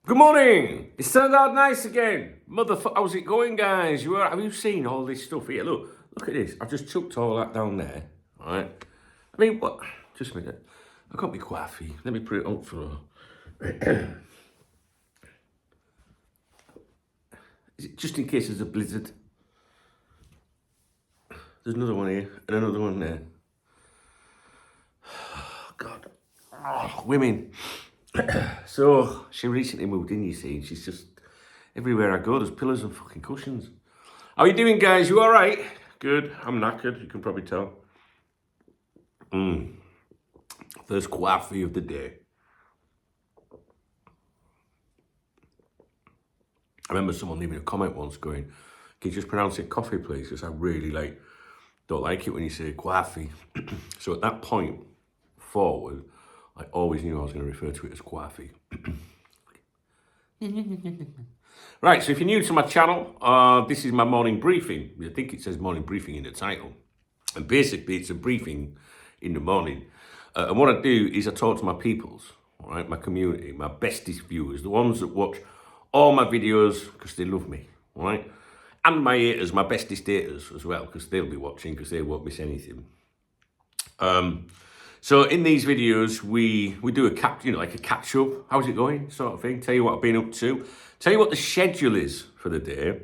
Good morning. It's turned out nice again. How's it going, guys? Have you seen all this stuff here? Look at this. I've just chucked all that down there. All right. I mean, what? Just a minute. I got my coffee. Let me put it up for her. Just in case there's a blizzard. There's another one here and another one there. Oh, God. Oh, women. So she recently moved in, you see, and she's just everywhere I go, there's pillows and fucking cushions. How you doing, guys? You all right? Good. I'm knackered, you can probably tell. First coffee of the day. I remember someone leaving a comment once going, "Can you just pronounce it coffee, please? Because I really don't like it when you say coffee." So at that point forward, I always knew I was going to refer to it as coffee. Right, so if you're new to my channel, this is my morning briefing. I think it says morning briefing in the title. And basically, it's a briefing in the morning. And what I do is I talk to my peoples, all right, my community, my bestest viewers, the ones that watch all my videos because they love me, all right? And my haters, my bestest haters as well, because they'll be watching because they won't miss anything. So in these videos, we do a catch up. How's it going, sort of thing. Tell you what I've been up to. Tell you what the schedule is for the day,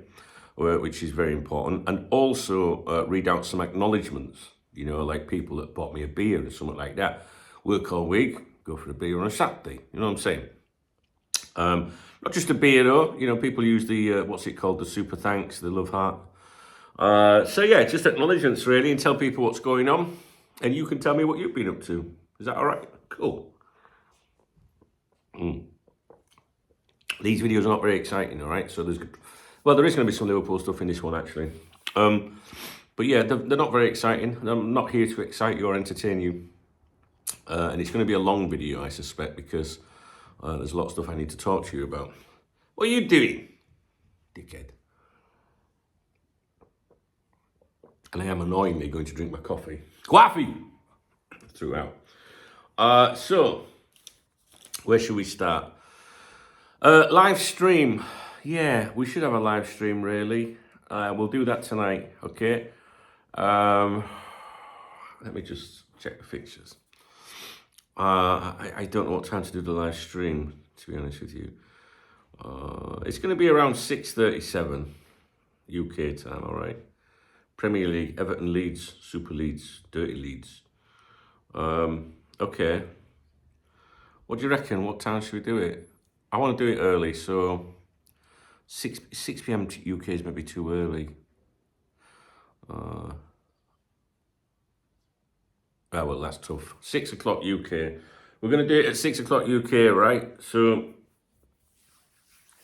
which is very important, and also read out some acknowledgements. You know, like people that bought me a beer or something like that. Work all week, go for a beer on a Saturday. You know what I'm saying? Not just a beer though. You know, people use the what's it called, the super thanks, the love heart. So yeah, just acknowledgements really, and tell people what's going on. And you can tell me what you've been up to. Is that all right? Cool. These videos are not very exciting, all right? So there is going to be some Liverpool stuff in this one, actually. But yeah, they're not very exciting. I'm not here to excite you or entertain you. And it's going to be a long video, I suspect, because there's a lot of stuff I need to talk to you about. What are you doing, dickhead? And I am annoyingly going to drink my coffee. Coffee! Throughout. So, where should we start? Live stream. Yeah, we should have a live stream, really. We'll do that tonight, okay? Let me just check the fixtures. I don't know what time to do the live stream, to be honest with you. It's going to be around 6:37 UK time, all right? Premier League, Everton Leeds, Super Leeds, Dirty Leeds. Okay. What do you reckon? What time should we do it? I want to do it early, so 6 p.m. UK is maybe too early. Well, that's tough. 6 o'clock UK. We're going to do it at 6 o'clock UK, right? So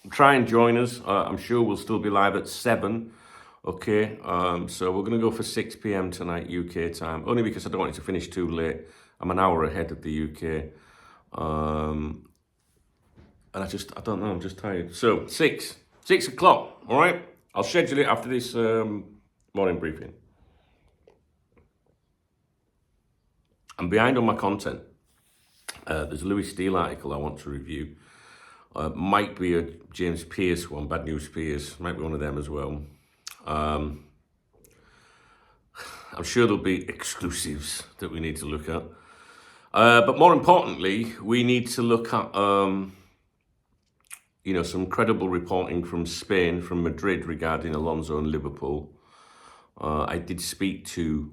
try and join us. I'm sure we'll still be live at 7. Okay, so we're going to go for 6 p.m. tonight, UK time, only because I don't want it to finish too late. I'm an hour ahead of the UK. And I don't know, I'm just tired. So, 6 o'clock, all right? I'll schedule it after this morning briefing. I'm behind on my content. There's a Louis Steele article I want to review. Might be a James Pearce one, Bad News Pearce, might be one of them as well. I'm sure there'll be exclusives that we need to look at. But more importantly, we need to look at, some credible reporting from Spain, from Madrid, regarding Alonso and Liverpool. I did speak to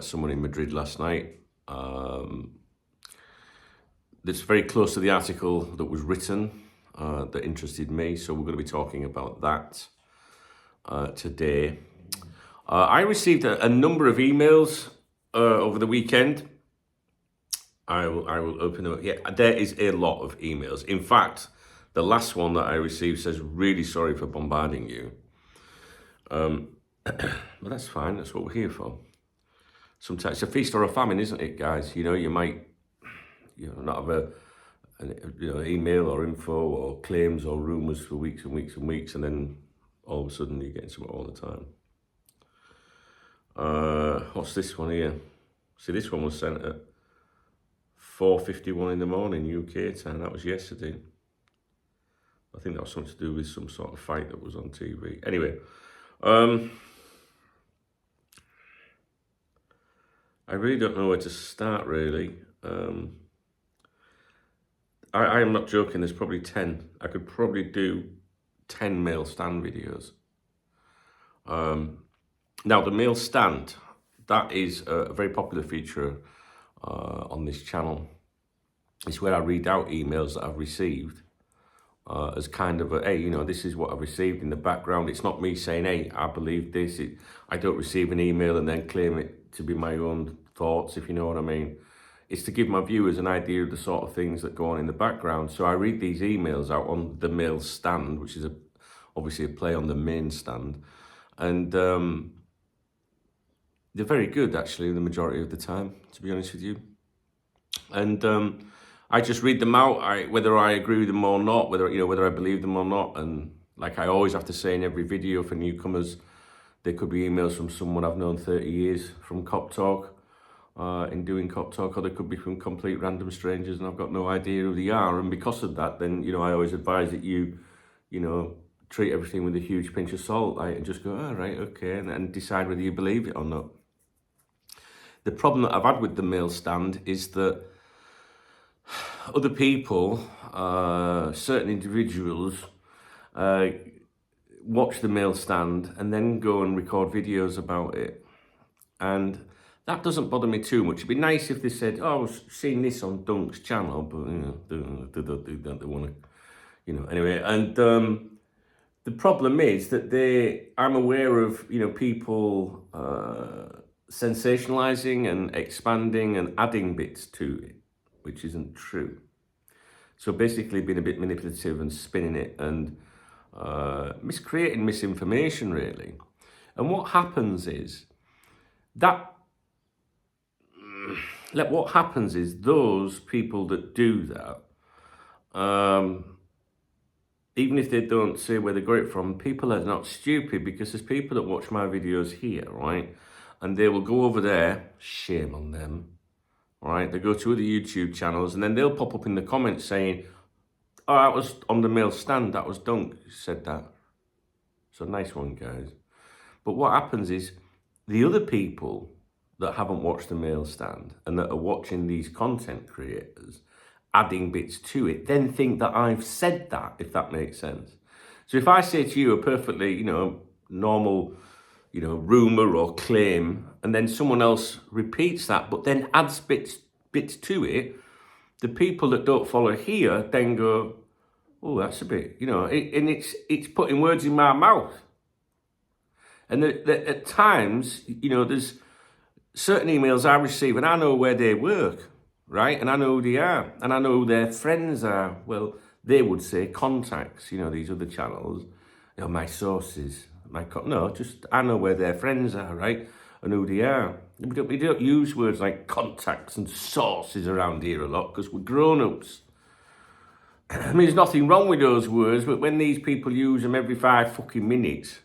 someone in Madrid last night. That's very close to the article that was written that interested me. So we're going to be talking about that today. I received a number of emails over the weekend. I will open them up. Yeah, there is a lot of emails. In fact, the last one that I received says, "Really sorry for bombarding you." But that's fine. That's what we're here for. Sometimes it's a feast or a famine, isn't it, guys? You know, you might not have an email or info or claims or rumours for weeks and weeks and weeks, and then all of a sudden you're getting something all the time. What's this one here? See, this one was sent at 4:51 in the morning UK time. That was yesterday. think that was something to do with some sort of fight that was on TV. Anyway, I really don't know where to start, really. I am not joking, there's probably 10. I could probably do 10 male stand videos. Now, the male stand, that is a very popular feature on this channel. It's where I read out emails that I've received as kind of a, hey, you know, this is what I've received in the background. It's not me saying, hey, I believe this. I don't receive an email and then claim it to be my own thoughts, if you know what I mean. It's to give my viewers an idea of the sort of things that go on in the background. So I read these emails out on the male stand, which is obviously a play on the main stand. And they're very good, actually, the majority of the time, to be honest with you. And I just read them out, whether I agree with them or not, whether I believe them or not. And like I always have to say in every video for newcomers, there could be emails from someone I've known 30 years from Cop Talk, in doing Cop Talk, or they could be from complete random strangers and I've got no idea who they are. And because of that, then, you know, I always advise that you know, treat everything with a huge pinch of salt, like, and just go, oh, right, okay, and decide whether you believe it or not. The problem that I've had with the male stand is that other people, certain individuals, watch the male stand and then go and record videos about it. And that doesn't bother me too much. It'd be nice if they said, oh, I was seeing this on Dunk's channel, but, you know, they want to, you know, anyway. And the problem is that I'm aware of, you know, people sensationalizing and expanding and adding bits to it, which isn't true. So basically being a bit manipulative and spinning it and creating misinformation, really. And what happens is those people that do that, even if they don't say where they got it from, people are not stupid, because there's people that watch my videos here, right? And they will go over there, shame on them, right? They go to other YouTube channels and then they'll pop up in the comments saying, oh, that was on the male stand, that was Dunk who said that. So nice one, guys. But what happens is the other people that haven't watched the male stand and that are watching these content creators adding bits to it, then think that I've said that, if that makes sense. So if I say to you a perfectly, you know, normal, you know, rumor or claim, and then someone else repeats that, but then adds bits to it, the people that don't follow here then go, oh, that's a bit, you know, and it's putting words in my mouth. And at times, you know, there's certain emails I receive and I know where they work, right? And I know who they are, and I know who their friends are. Well, they would say contacts, you know, these other channels, you know, my sources, just I know where their friends are, right? And who they are. We don't use words like contacts and sources around here a lot because we're grown-ups. I mean, there's nothing wrong with those words, but when these people use them every 5 fucking minutes.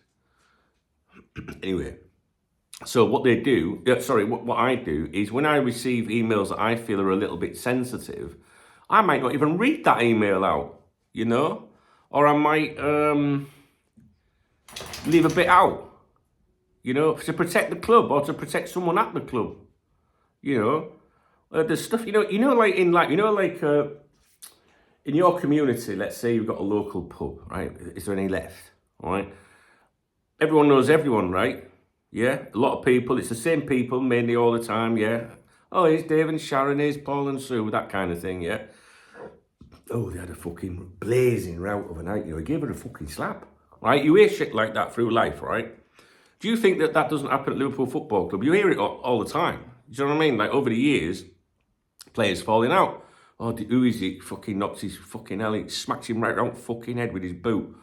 Anyway, so what I do is when I receive emails that I feel are a little bit sensitive, I might not even read that email out, you know? Or I might leave a bit out, you know, to protect the club or to protect someone at the club, you know? There's stuff, in your community, let's say you've got a local pub, right? Is there any left, all right? Everyone knows everyone, right? Yeah, a lot of people, it's the same people mainly all the time, yeah. Oh, here's Dave and Sharon, here's Paul and Sue, that kind of thing, yeah. Oh, they had a fucking blazing rout of a night, you know, he gave her a fucking slap, right? You hear shit like that through life, right? Do you think that doesn't happen at Liverpool Football Club? You hear it all the time. Do you know what I mean? Like, over the years, players falling out. Oh, who is it? Fucking knocks his fucking hell, he smacks him right round fucking head with his boot.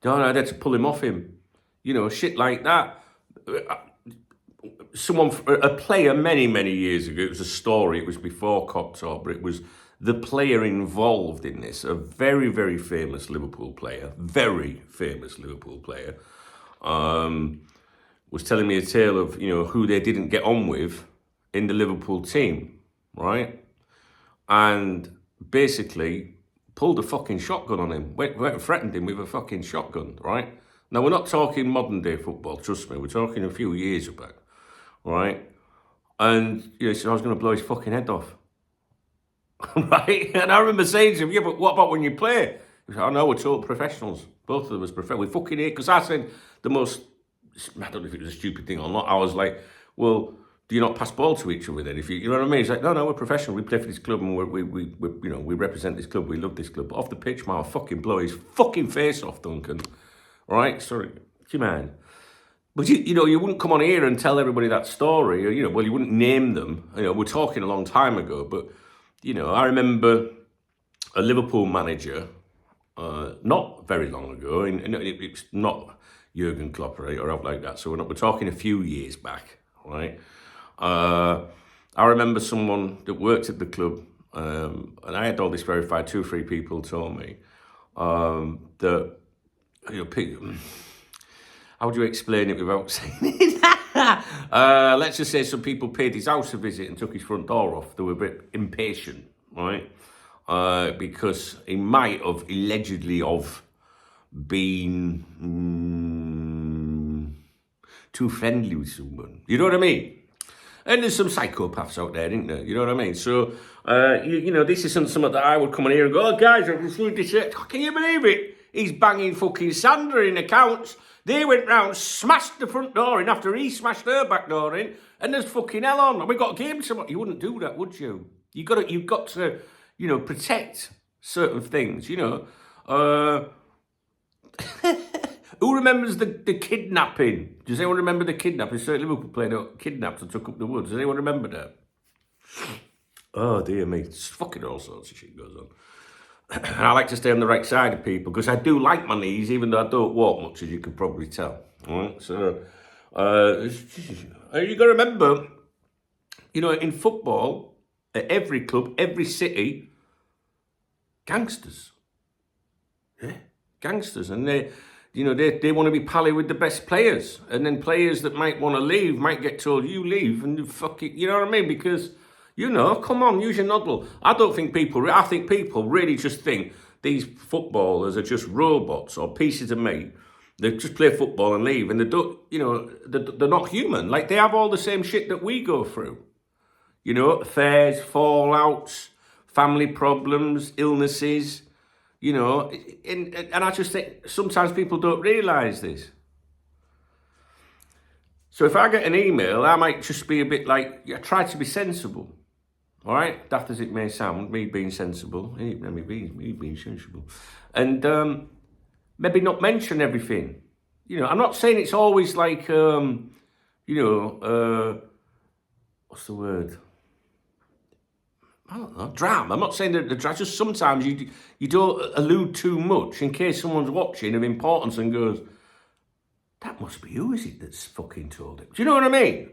No, I had to pull him off him. You know, shit like that. A player many years ago, it was a story, it was before Cop Talk, but it was the player involved in this, a very famous Liverpool player, was telling me a tale of, you know, who they didn't get on with in the Liverpool team, right? And basically, pulled a fucking shotgun on him, went and threatened him with a fucking shotgun, right? Now, we're not talking modern day football, trust me, we're talking a few years back, right? And, he said, I was going to blow his fucking head off. Right? And I remember saying to him, yeah, but what about when you play? He said, oh no, we're total professionals. Both of us professionals. We fucking hate, because I said the most, I don't know if it was a stupid thing or not, I was like, well, do you not pass ball to each other then? If you know what I mean? He's like, no, we're professional. We play for this club and we represent this club. We love this club. But off the pitch, man, I'll fucking blow his fucking face off, Duncan. Right? Sorry. Do you mind? But you wouldn't come on here and tell everybody that story. Or, you wouldn't name them. We're talking a long time ago. But, I remember a Liverpool manager, not very long ago, and it's not Jurgen Klopp, right, or out like that. So we're talking a few years back, right? I remember someone that worked at the club, and I had all this verified. 2 or 3 people told me that how would you explain it without saying it? Let's just say some people paid his house a visit and took his front door off. They were a bit impatient, right? Because he might have allegedly been too friendly with someone. You know what I mean? And there's some psychopaths out there, isn't there? You know what I mean? So, this isn't something that I would come in here and go, oh, guys, I've received this. Can you believe it? He's banging fucking Sandra in accounts. They went round, smashed the front door in after he smashed her back door in, and there's fucking hell on. And we got a game tomorrow. You wouldn't do that, would you? You've got to, protect certain things, Who remembers the kidnapping? Does anyone remember the kidnapping? Certainly Liverpool played out kidnapped and took up the woods. Does anyone remember that? Oh, dear me. It's fucking all sorts of shit goes on. And I like to stay on the right side of people because I do like my knees, even though I don't walk much, as you can probably tell. All right? So, you got to remember, in football, at every club, every city, gangsters. Yeah, gangsters. And they want to be pally with the best players. And then players that might want to leave might get told, you leave, and fuck it, you know what I mean? Because, come on, use your noddle. I think people really just think these footballers are just robots or pieces of meat. They just play football and leave, and they don't, they're not human. Like, they have all the same shit that we go through. Affairs, fallouts, family problems, illnesses, and I just think sometimes people don't realise this. So if I get an email, I might just be a bit like, try to be sensible. All right? Daft as it may sound, me being sensible, me being sensible. And maybe not mention everything. I'm not saying it's always like, what's the word? I don't know, drama. I'm not saying that the drama, just sometimes you don't allude too much in case someone's watching of importance and goes, that must be who is it that's fucking told it? Do you know what I mean?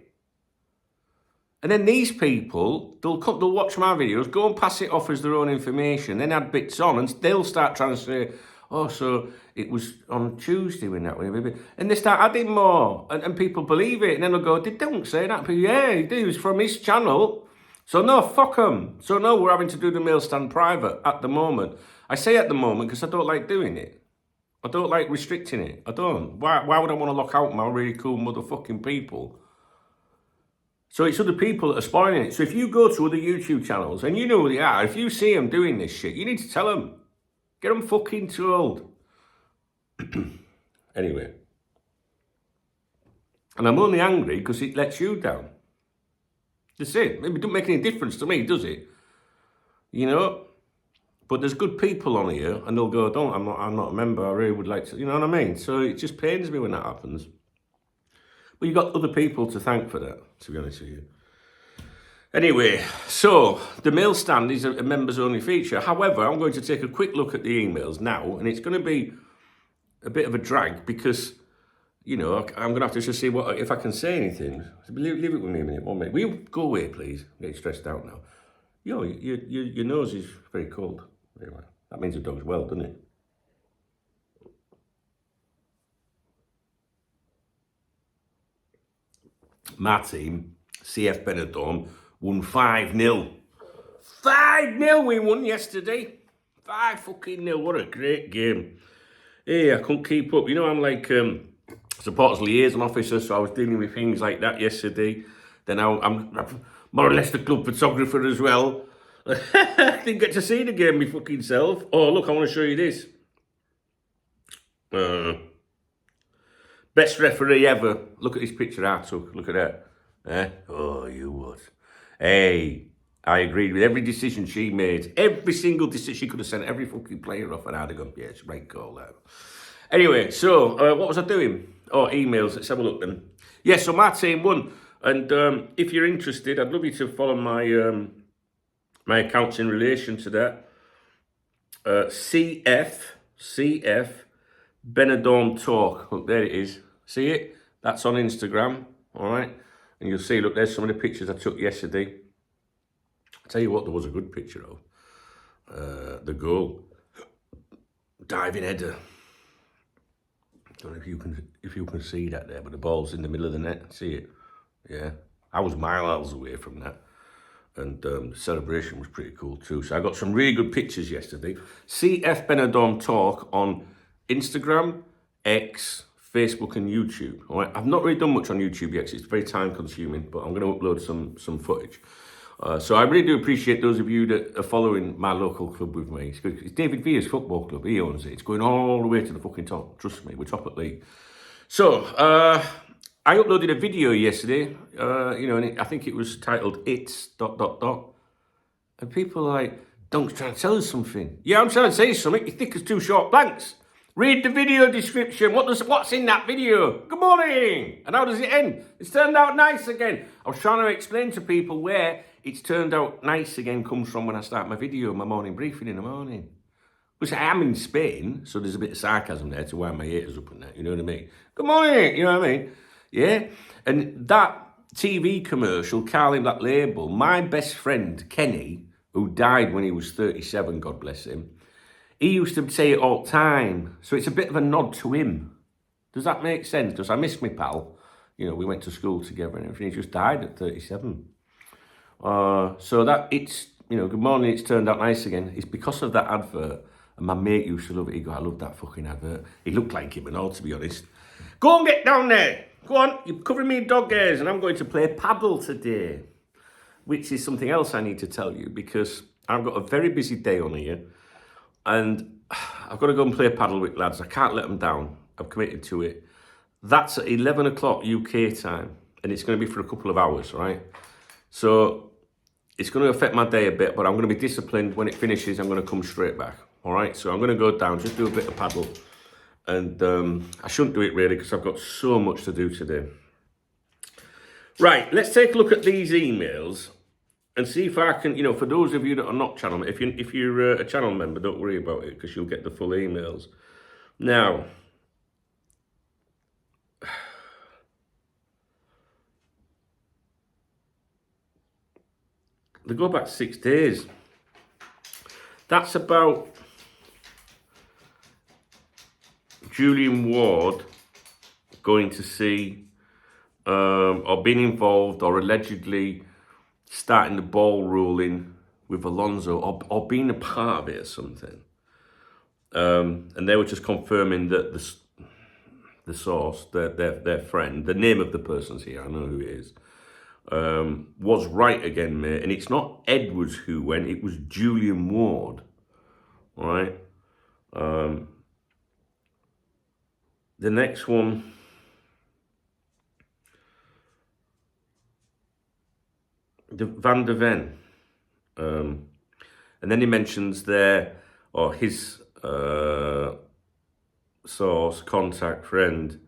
And then these people, they'll watch my videos, go and pass it off as their own information, then add bits on, and they'll start trying to say, oh, so it was on Tuesday when that went. And they start adding more, and people believe it, and then they'll go, they don't say that. But yeah, he did, it was from his channel. So no, fuck them. So no, we're having to do the mail stand private at the moment. I say at the moment because I don't like doing it. I don't like restricting it. I don't. Why would I want to lock out my really cool motherfucking people? So it's other people that are spoiling it. So if you go to other YouTube channels and you know who they are, if you see them doing this shit, you need to tell them. Get them fucking told. Anyway. And I'm only angry because it lets you down. That's it. It doesn't make any difference to me, does it? But there's good people on here, and they'll go, I'm not a member, I really would like to, you know what I mean? So it just pains me when that happens. But you've got other people to thank for that, to be honest with you. Anyway, so the mail stand is a members-only feature. However, I'm going to take a quick look at the emails now, and it's going to be a bit of a drag because, I'm going to have to just see if I can say anything. Leave it with me a minute, 1 minute. Will you go away, please? I'm getting stressed out now. Your nose is very cold. Anyway, that means the dog's well, doesn't it? My team, CF Benidorm, won 5-0. 5-0 we won yesterday. 5-0. What a great game. Hey, I couldn't keep up. You know, I'm like supporters liaison officer, so I was dealing with things like that yesterday. Then I'm more or less the club photographer as well. Didn't get to see the game my fucking self. Oh, look, I want to show you this. Best referee ever. Look at this picture I took. Look at that. Oh, you would. Hey, I agreed with every decision she made. Every single decision. She could have sent every fucking player off and I'd have gone, yeah, it's a right call there. Anyway, so what was I doing? Oh, emails. Let's have a look then. Yeah, so my team won. And if you're interested, I'd love you to follow my my accounts in relation to that. CF Benidorm Talk. Look, there it is. See it? That's on Instagram. All right. And you'll see, look, there's some of the pictures I took yesterday. I'll tell you what, there was a good picture of. The goal. Diving header. Don't know if you can see that there, but the ball's in the middle of the net. See it? Yeah. I was miles away from that. And the celebration was pretty cool too. So I got some really good pictures yesterday. CF Benidorm Talk on Instagram, X, Facebook and YouTube. All right? I've not really done much on YouTube yet, 'cause it's very time consuming, but I'm going to upload some footage. So I really do appreciate those of you that are following my local club with me. It's good. It's David Villa's football club. He owns it. It's going all the way to the fucking top. Trust me, we're top at league. So I uploaded a video yesterday, and I think it was titled "It's ... And people are like, Dunk's trying to tell us something. Yeah, I'm trying to say something. You think it's two short blanks. Read the video description. What's in that video? Good morning. And how does it end? It's turned out nice again. I was trying to explain to people where it's turned out nice again comes from when I start my video, my morning briefing in the morning. Which I am in Spain, so there's a bit of sarcasm there to wind my haters up and that, you know what I mean? Good morning, you know what I mean? Yeah? And that TV commercial, Carling Black Label, my best friend, Kenny, who died when he was 37, God bless him, he used to say it all the time. So it's a bit of a nod to him. Does that make sense? Because I miss my pal. You know, we went to school together and everything. He just died at 37. So that it's, good morning, it's turned out nice again. It's because of that advert. And my mate used to love it. He go, I love that fucking advert. He looked like him and all, to be honest. Go and get down there. Go on, you're covering me in dog hairs and I'm going to play paddle today. Which is something else I need to tell you because I've got a very busy day on here. And I've got to go and play paddle with lads. I can't let them down. I've committed to it. That's at 11 o'clock UK time. And it's going to be for a couple of hours, right? So it's going to affect my day a bit, but I'm going to be disciplined. When it finishes, I'm going to come straight back. All right? So I'm going to go down, just do a bit of paddle. And I shouldn't do it really because I've got so much to do today. Right, let's take a look at these emails. And see if I can, for those of you that are not channel, if you're a channel member, don't worry about it because you'll get the full emails. Now, they go back 6 days. That's about Julian Ward going to see or being involved or allegedly starting the ball rolling with Alonso or being a part of it or something. And they were just confirming that the source, their friend, the name of the person's here, I know who it is, was right again, mate. And it's not Edwards who went, it was Julian Ward, all right? The next one, Van der Ven, and then he mentions there, or his source, contact, friend,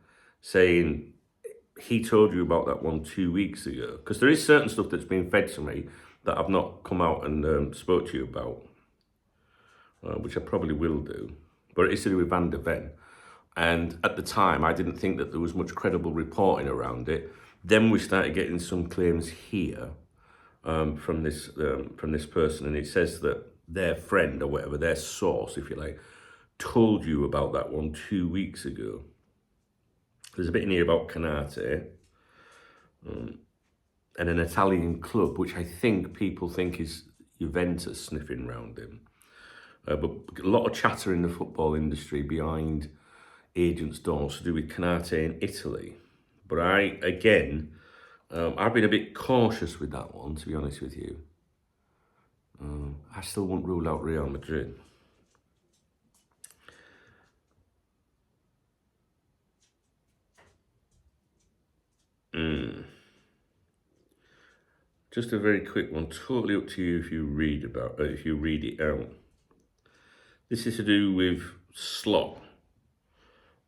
saying he told you about that one 2 weeks ago. Because there is certain stuff that's been fed to me that I've not come out and spoke to you about, which I probably will do. But it is to do with Van der Ven. And at the time, I didn't think that there was much credible reporting around it. Then we started getting some claims here. From this person, and it says that their friend or whatever, their source, if you like, told you about that one 2 weeks ago. There's a bit in here about Canate and an Italian club, which I think people think is Juventus sniffing round him. But a lot of chatter in the football industry behind agents' doors to do with Canate in Italy. But I've been a bit cautious with that one, to be honest with you. I still won't rule out Real Madrid. Just a very quick one, totally up to you if you read it out. This is to do with Slot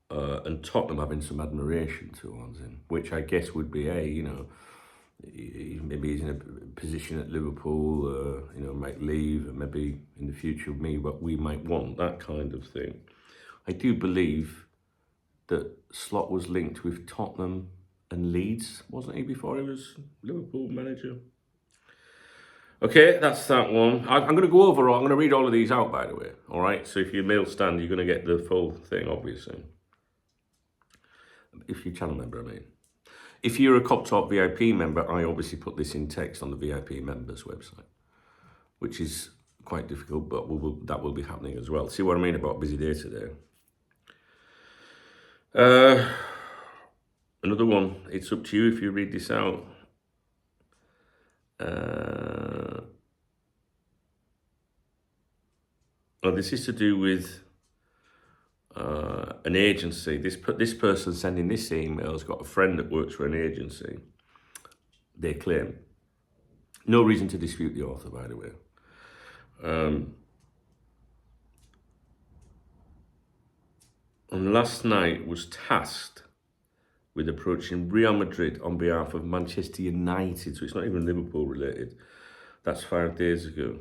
and Tottenham having some admiration towards him, which I guess would be maybe he's in a position at Liverpool, might leave, and maybe in the future what we might want, that kind of thing. I do believe that Slot was linked with Tottenham and Leeds, wasn't he, before he was Liverpool manager? Okay, that's that one. I'm going to go over, I'm going to read all of these out, by the way, all right? So if you're mail stand, you're going to get the full thing, obviously. If you're channel member, I mean. If you're a Cop Talk VIP member, I obviously put this in text on the VIP members website, which is quite difficult, but that will be happening as well. See what I mean about busy day today? Another one, it's up to you if you read this out. This is to do with an agency. This person sending this email has got a friend that works for an agency. They claim. No reason to dispute the author, by the way. And last night was tasked with approaching Real Madrid on behalf of Manchester United, so it's not even Liverpool related. That's 5 days ago.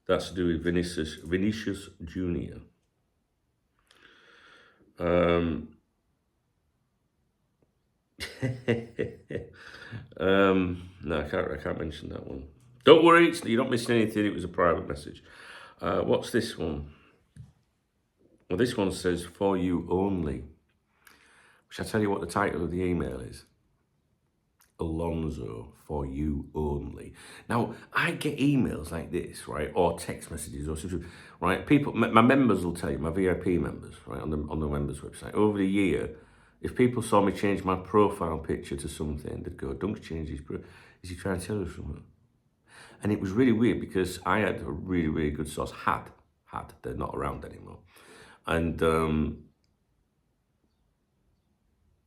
That's to do with Vinicius Junior. No, I can't mention that one. Don't worry, you're not missing anything. It was a private message. What's this one? Well, this one says, "For you only." Shall I tell you what the title of the email is? Alonso, for you only. Now, I get emails like this, right, or text messages, or something, right? People, my members will tell you, my VIP members, right, on the members website. Over the year, if people saw me change my profile picture to something, they'd go, "Dunk's changed his profile. Is he trying to tell us something?" And it was really weird because I had a really, really good source. They're not around anymore, and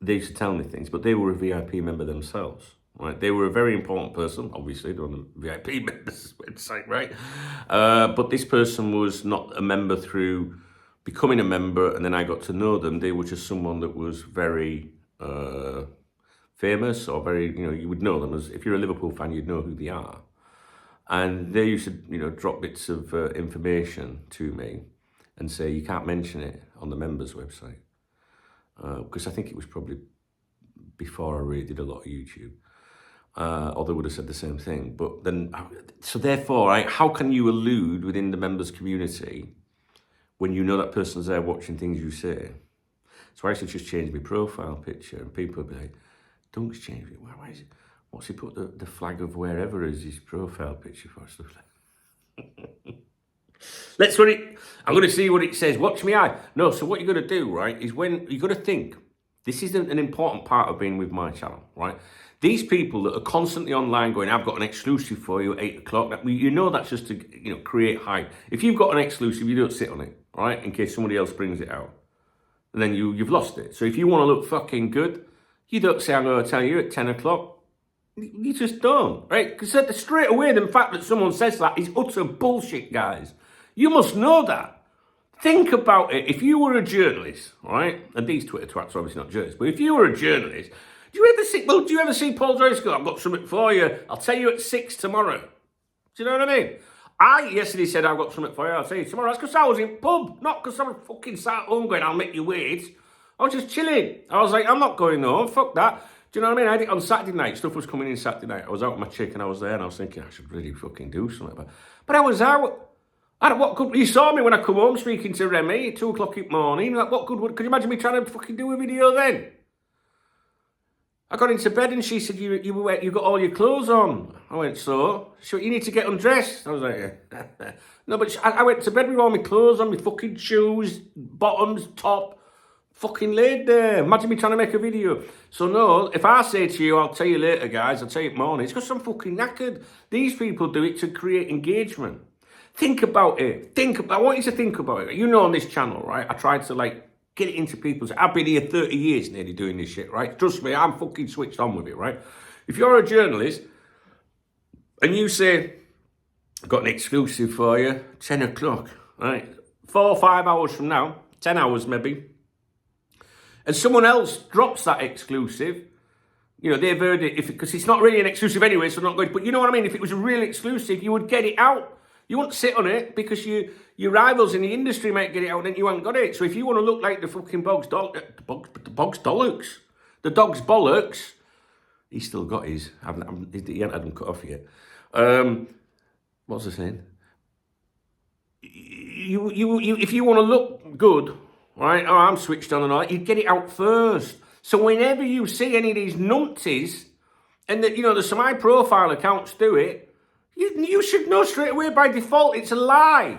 they used to tell me things, but they were a VIP member themselves, right? They were a very important person, obviously, they're on the VIP members website, right? But this person was not a member through becoming a member, and then I got to know them. They were just someone that was very famous, or very, you would know them as, if you're a Liverpool fan, you'd know who they are. And they used to, drop bits of information to me and say, you can't mention it on the members website. Because I think it was probably before I really did a lot of YouTube, or they would have said the same thing. But then, so therefore, how can you allude within the members community when you know that person's there watching things you say? So I used to just change my profile picture, and people would be like, "Dunk's changed it. Why is it? What's he put the flag of wherever as his profile picture for?" Stuff like I'm going to see what it says. Watch me eye. No, so what you're going to do, right, is when you've got to think, this is an important part of being with my channel, right? These people that are constantly online going, "I've got an exclusive for you at 8 o'clock. That's just to, create hype. If you've got an exclusive, you don't sit on it, right? In case somebody else brings it out. And then you've lost it. So if you want to look fucking good, you don't say, "I'm going to tell you at 10 o'clock. You just don't, right? Because straight away, the fact that someone says that is utter bullshit, guys. You must know that. Think about it. If you were a journalist, right? And these Twitter twats are obviously not journalists, but if you were a journalist, do you ever see Paul Joyce go, "I've got something for you. I'll tell you at 6 tomorrow." Do you know what I mean? I yesterday said, "I've got something for you. I'll tell you tomorrow." That's because I was in pub, not because I was fucking sat at home going, "I'll make you wait." I was just chilling. I was like, "I'm not going home. Fuck that." Do you know what I mean? I did it on Saturday night. Stuff was coming in Saturday night. I was out with my chick and I was there and I was thinking, I should really fucking do something. But I was out. You saw me when I come home speaking to Remy at 2 o'clock in the morning. Like, what good could you imagine me trying to fucking do a video then? I got into bed and she said, you got all your clothes on. I went, so? She went, you need to get undressed. I was like, yeah. No, but I went to bed with all my clothes on, my fucking shoes, bottoms, top, fucking laid there. Imagine me trying to make a video. So no, if I say to you, I'll tell you later, guys, I'll tell you morning, it's because I'm fucking knackered. These people do it to create engagement. Think about it. I want you to think about it. You know, on this channel, right, I tried to get it into people's... I've been here 30 years nearly doing this shit, right? Trust me, I'm fucking switched on with it, right? If you're a journalist and you say, I've got an exclusive for you, 10 o'clock, right? 4 or 5 hours from now, 10 hours maybe, and someone else drops that exclusive, you know, they've heard it, because it's not really an exclusive anyway, so I'm not going to... But you know what I mean? If it was a real exclusive, you would get it out. You won't sit on it because your rivals in the industry might get it out and you haven't got it. So if you want to look like the fucking dog's bollocks, he's still got his. He hasn't had them cut off yet. What's I saying? If you want to look good, right? Oh, I'm switched on and all that. You get it out first. So whenever you see any of these numpties, and that, you know, there's some high profile accounts do it, you should know straight away by default it's a lie.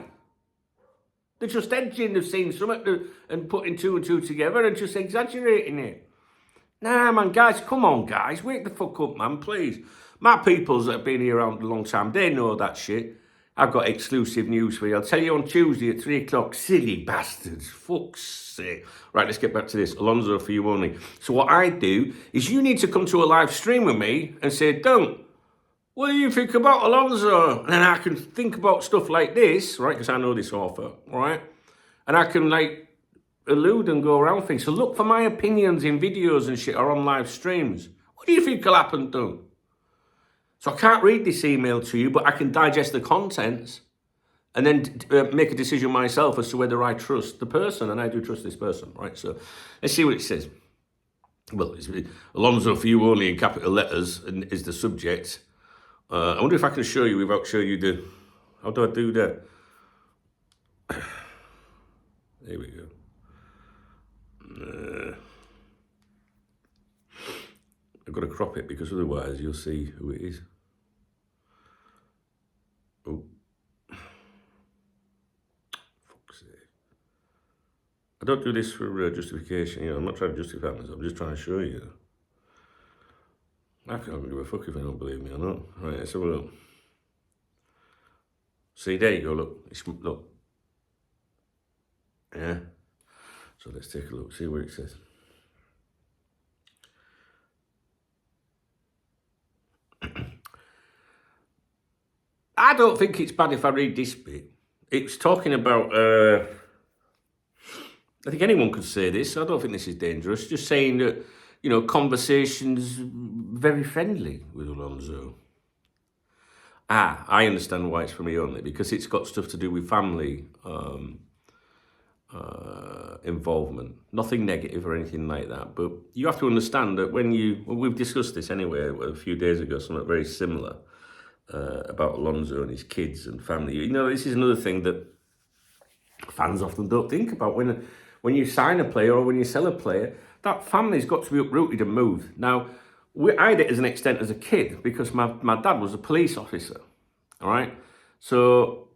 They're just edging, they've seen something and putting 2 and 2 together and just exaggerating it. Nah, man, guys, come on, guys. Wake the fuck up, man, please. My peoples that have been here around a long time, they know that shit. I've got exclusive news for you. I'll tell you on Tuesday at 3 o'clock. Silly bastards. Fuck's sake. Right, let's get back to this. Alonso for you only. So what I do is you need to come to a live stream with me and say, don't. What do you think about Alonso? And then I can think about stuff like this, right? Because I know this author, right? And I can allude and go around things. So look for my opinions in videos and shit or on live streams. What do you think will happen, though? So I can't read this email to you, but I can digest the contents and then make a decision myself as to whether I trust the person. And I do trust this person, right? So let's see what it says. Well, it's Alonso for you only in capital letters and is the subject. I wonder if I can show you without showing you the... How do I do that? There we go. I've got to crop it because otherwise you'll see who it is. Oh. Fuck's sake. I don't do this for justification. You know, I'm not trying to justify myself. I'm just trying to show you. I can't give a fuck if I don't believe me or not. Right, let's have a look. See, there you go, look. Look. Yeah. So let's take a look, see what it says. I don't think it's bad if I read this bit. It's talking about, I think anyone could say this. I don't think this is dangerous. Just saying that, you know, conversations very friendly with Alonso. I understand why it's for me only, because it's got stuff to do with family involvement. Nothing negative or anything like that. But you have to understand that we've discussed this anyway a few days ago, something very similar about Alonso and his kids and family. You know, this is another thing that fans often don't think about. When you sign a player or when you sell a player, that family's got to be uprooted and moved. Now, I had it as an extent as a kid because my dad was a police officer, all right? So,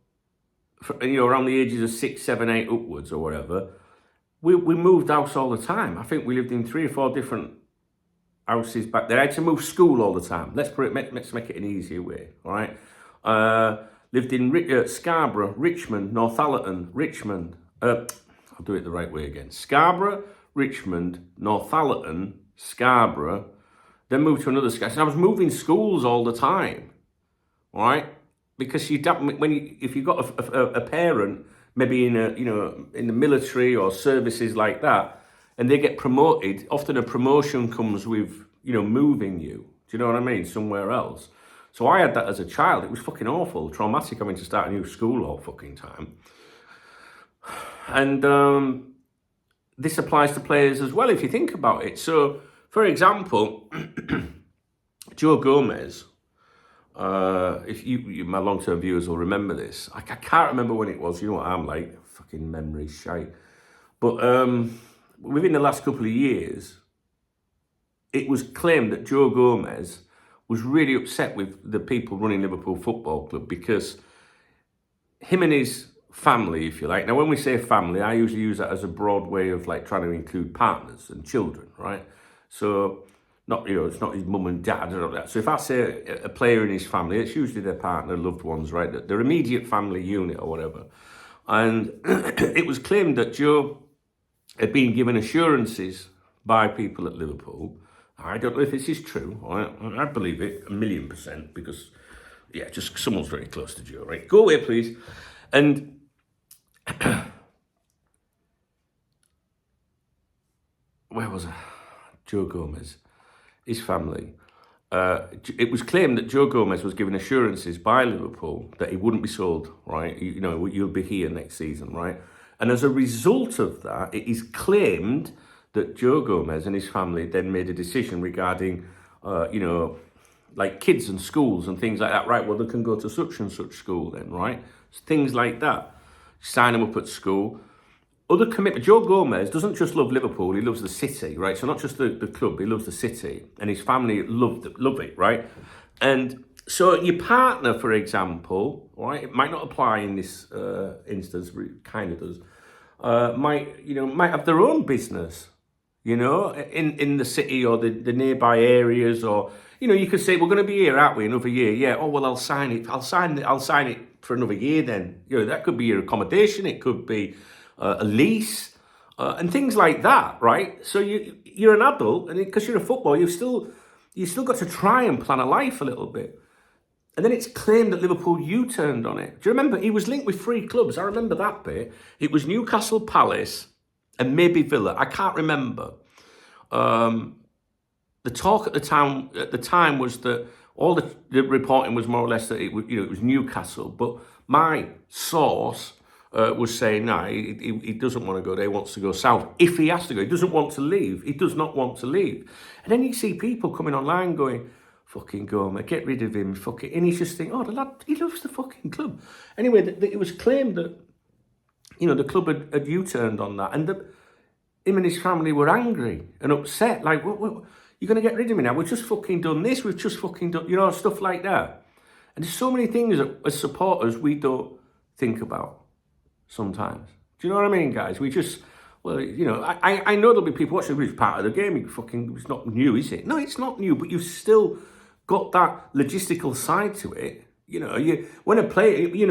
you know, around the ages of 6, 7, 8 upwards or whatever, we moved house all the time. I think we lived in 3 or 4 different houses back there. I had to move school all the time. Let's make it an easier way, all right? Lived in Scarborough, Richmond, Northallerton, Richmond. I'll do it the right way again. Scarborough, Richmond, Northallerton, Scarborough, then moved to another school. And I was moving schools all the time, all right? Because if you've got a parent, maybe in the military or services like that, and they get promoted, often a promotion comes with, you know, moving you. Do you know what I mean? Somewhere else. So I had that as a child. It was fucking awful, traumatic having to start a new school all fucking time. And this applies to players as well, if you think about it. So, for example, Joe Gomez, if my long-term viewers will remember this. I can't remember when it was. You know what I'm like, fucking memory shite. But within the last couple of years, it was claimed that Joe Gomez was really upset with the people running Liverpool Football Club because him and his family, if you like. Now, when we say family, I usually use that as a broad way of like trying to include partners and children, right? So, not it's not his mum and dad or that. So, if I say a player in his family, it's usually their partner, loved ones, right? Their immediate family unit or whatever. And it was claimed that Joe had been given assurances by people at Liverpool. I don't know if this is true. I believe it 1,000,000% because, yeah, just someone's very close to Joe, right? Go away, please. And where was I? Joe Gomez, his family. It was claimed that Joe Gomez was given assurances by Liverpool that he wouldn't be sold, right? You'll be here next season, right? And as a result of that, it is claimed that Joe Gomez and his family then made a decision regarding, like kids and schools and things like that, right? Well, they can go to such and such school then, right? Things like that. Sign them up at school. Other commitment. Joe Gomez doesn't just love Liverpool, he loves the city, right? So not just the club, he loves the city. And his family love it, right? And so your partner, for example, right, it might not apply in this instance, but it kind of does, might have their own business, in the city or the nearby areas, or, you could say, we're going to be here, aren't we, another year? Yeah, oh, well, I'll sign it for another year then. That could be your accommodation, it could be a lease, and things like that, right? So you're an adult, and because you're a footballer, you've still got to try and plan a life a little bit. And then it's claimed that Liverpool U-turned on it. Do you remember? He was linked with 3 clubs. I remember that bit. It was Newcastle, Palace, and maybe Villa. I can't remember. The talk at the time was that all the reporting was more or less that it was Newcastle. But my source was saying, no, he doesn't want to go there. He wants to go south. If he has to go, he doesn't want to leave. He does not want to leave. And then you see people coming online going, fucking Gomez, get rid of him, fuck it. And he's just thinking, oh, the lad, he loves the fucking club. Anyway, it was claimed that, the club had U-turned on that. And him and his family were angry and upset. Like, what, you're going to get rid of me now? We've just fucking done this. We've just fucking done, stuff like that. And there's so many things that, as supporters, we don't think about sometimes. Do you know what I mean, guys? We just, well, I know there'll be people watching which part of the game. It's not new, is it? No, it's not new, but you've still got that logistical side to it. When a player, we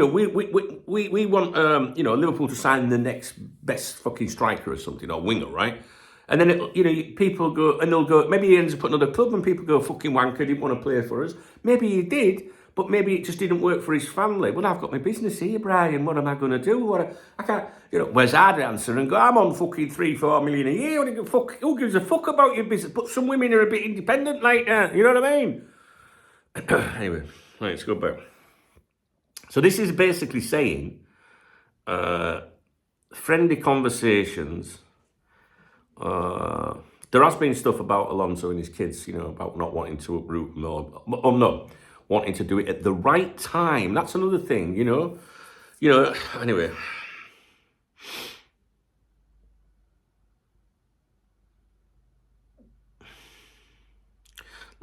want, Liverpool to sign the next best fucking striker or something, or winger, right? And then, people go, and they'll go, maybe he ends up at another club and people go, fucking wanker, didn't want to play for us. Maybe he did, but maybe it just didn't work for his family. Well, I've got my business here, Brian. What am I going to do? I can't, where's I'd answer and go, I'm on fucking 3-4 million a year. Who gives a fuck about your business? But some women are a bit independent like that. You know what I mean? Anyway, right, let's go back. So this is basically saying friendly conversations. There has been stuff about Alonso and his kids, about not wanting to uproot them or no, wanting to do it at the right time. That's another thing, anyway.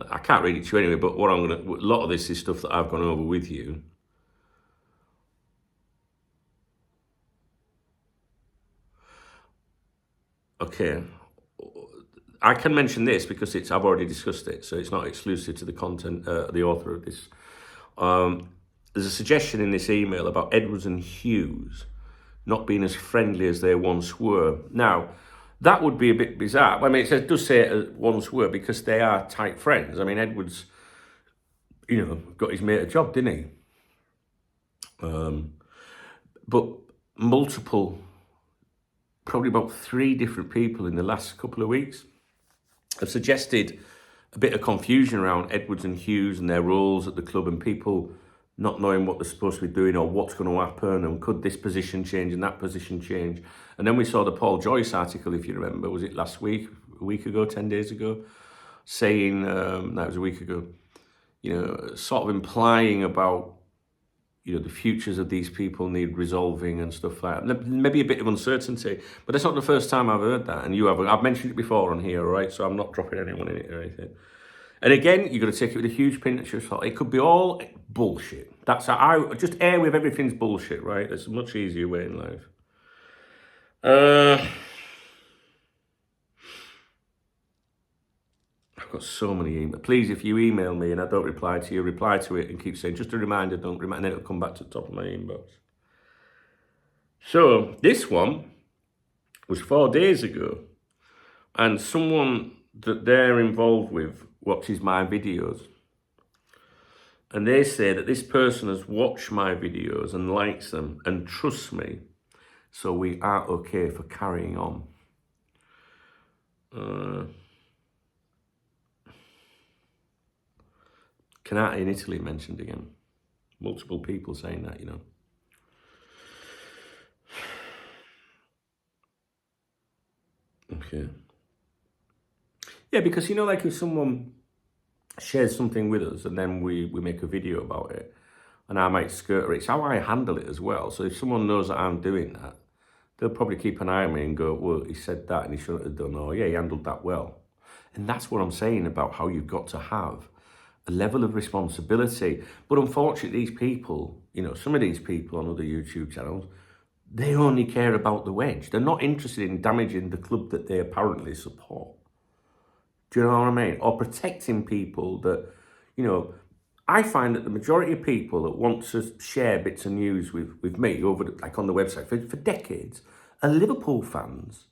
I can't read it to you anyway, but a lot of this is stuff that I've gone over with you. Okay. I can mention this because I've already discussed it, so it's not exclusive to the content, the author of this. There's a suggestion in this email about Edwards and Hughes not being as friendly as they once were. Now, that would be a bit bizarre. I mean, it does say it once were because they are tight friends. I mean, Edwards, got his mate a job, didn't he? But multiple, probably about 3 different people in the last couple of weeks have suggested a bit of confusion around Edwards and Hughes and their roles at the club, and people not knowing what they're supposed to be doing or what's going to happen, and could this position change and that position change. And then we saw the Paul Joyce article, if you remember, was it last week, a week ago, 10 days ago, saying, no, it was a week ago, sort of implying about the futures of these people need resolving and stuff like that. Maybe a bit of uncertainty, but that's not the first time I've heard that, and you haven't. I've mentioned it before on here, right? So I'm not dropping anyone in it or anything. And again, you've got to take it with a huge pinch of salt. It could be all bullshit. That's how I just air with everything's bullshit, right? It's a much easier way in life. I've got so many emails. Please, if you email me and I don't reply to you, reply to it and keep saying, just a reminder, don't remind, and then it'll come back to the top of my inbox. So this one was 4 days ago, and someone that they're involved with watches my videos. And they say that this person has watched my videos and likes them and trusts me, so we are okay for carrying on. Canate in Italy mentioned again. Multiple people saying that, Okay. Yeah, because, like if someone shares something with us and then we make a video about it and I might skirt it, it's how I handle it as well. So if someone knows that I'm doing that, they'll probably keep an eye on me and go, well, he said that and he shouldn't have done, or yeah, he handled that well. And that's what I'm saying about how you've got to have a level of responsibility. But unfortunately, these people, some of these people on other YouTube channels, they only care about the wedge. They're not interested in damaging the club that they apparently support. Do you know what I mean? Or protecting people that, I find that the majority of people that want to share bits of news with me over on the website for decades are Liverpool fans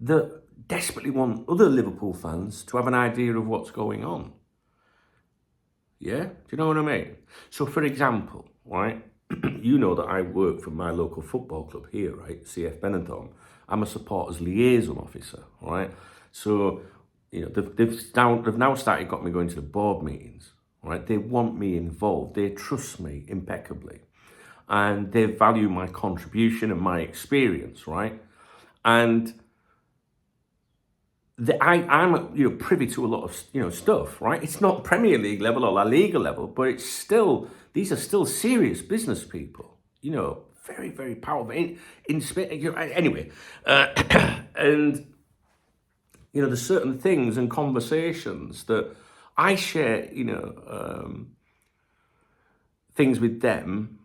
that desperately want other Liverpool fans to have an idea of what's going on. Yeah? Do you know what I mean? So, for example, right, you know that I work for my local football club here, right, CF Benidorm. I'm a supporters liaison officer, right? So, they've now started got me going to the board meetings, right? They want me involved. They trust me impeccably. And they value my contribution and my experience, right? And I'm privy to a lot of stuff, right? It's not Premier League level or La Liga level, but it's still, these are still serious business people, very, very powerful. Anyway, and there's certain things and conversations that I share, things with them,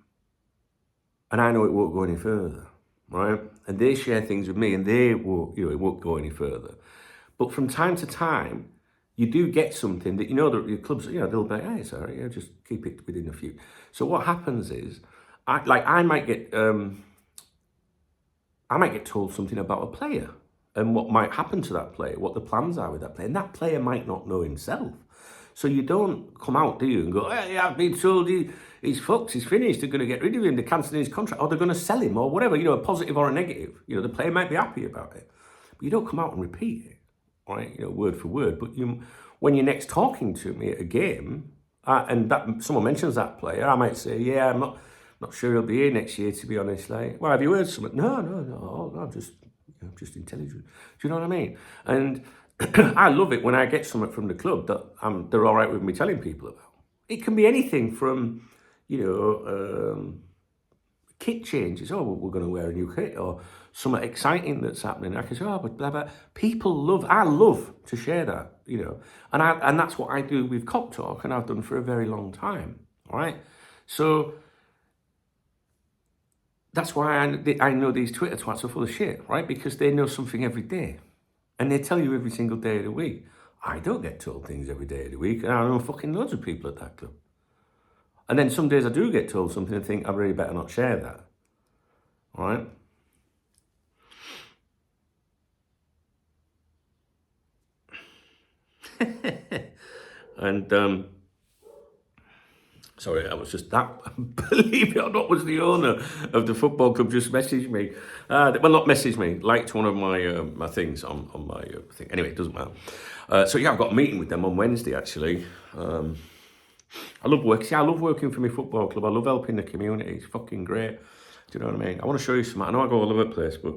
and I know it won't go any further, right? And they share things with me, and they won't, it won't go any further. But from time to time, you do get something that that your clubs, they'll be like, hey, it's all right, just keep it within a few. So what happens is, I might get told something about a player and what might happen to that player, what the plans are with that player, and that player might not know himself. So you don't come out, do you, and go, hey, I've been told he's fucked, he's finished, they're going to get rid of him, they're cancelling his contract, or they're going to sell him, or whatever, a positive or a negative. The player might be happy about it. But you don't come out and repeat it, right, word for word. But when you're next talking to me at a game, and that someone mentions that player, I might say, yeah, I'm not sure he'll be here next year, to be honest. Like, well, have you heard something? No, I'm just intelligent. Do you know what I mean? And I love it when I get something from the club that they're all right with me telling people about. It can be anything from, kit changes. Oh, we're going to wear a new kit, or something exciting that's happening. I can say, oh, but blah, blah. I love to share that, and that's what I do with Cop Talk, and I've done for a very long time, all right? So that's why I know these Twitter twats are full of shit, right? Because they know something every day. And they tell you every single day of the week. I don't get told things every day of the week, and I know fucking loads of people at that club. And then some days I do get told something and think I really better not share that. All right? And sorry, I was just that. Believe it or not, was the owner of the football club just messaged me. Well, not messaged me, liked one of my my things on my thing. Anyway, it doesn't matter. So yeah, I've got a meeting with them on Wednesday actually. I love working. See, I love working for my football club. I love helping the community. It's fucking great. Do you know what I mean? I want to show you something. I know I go all over the place, but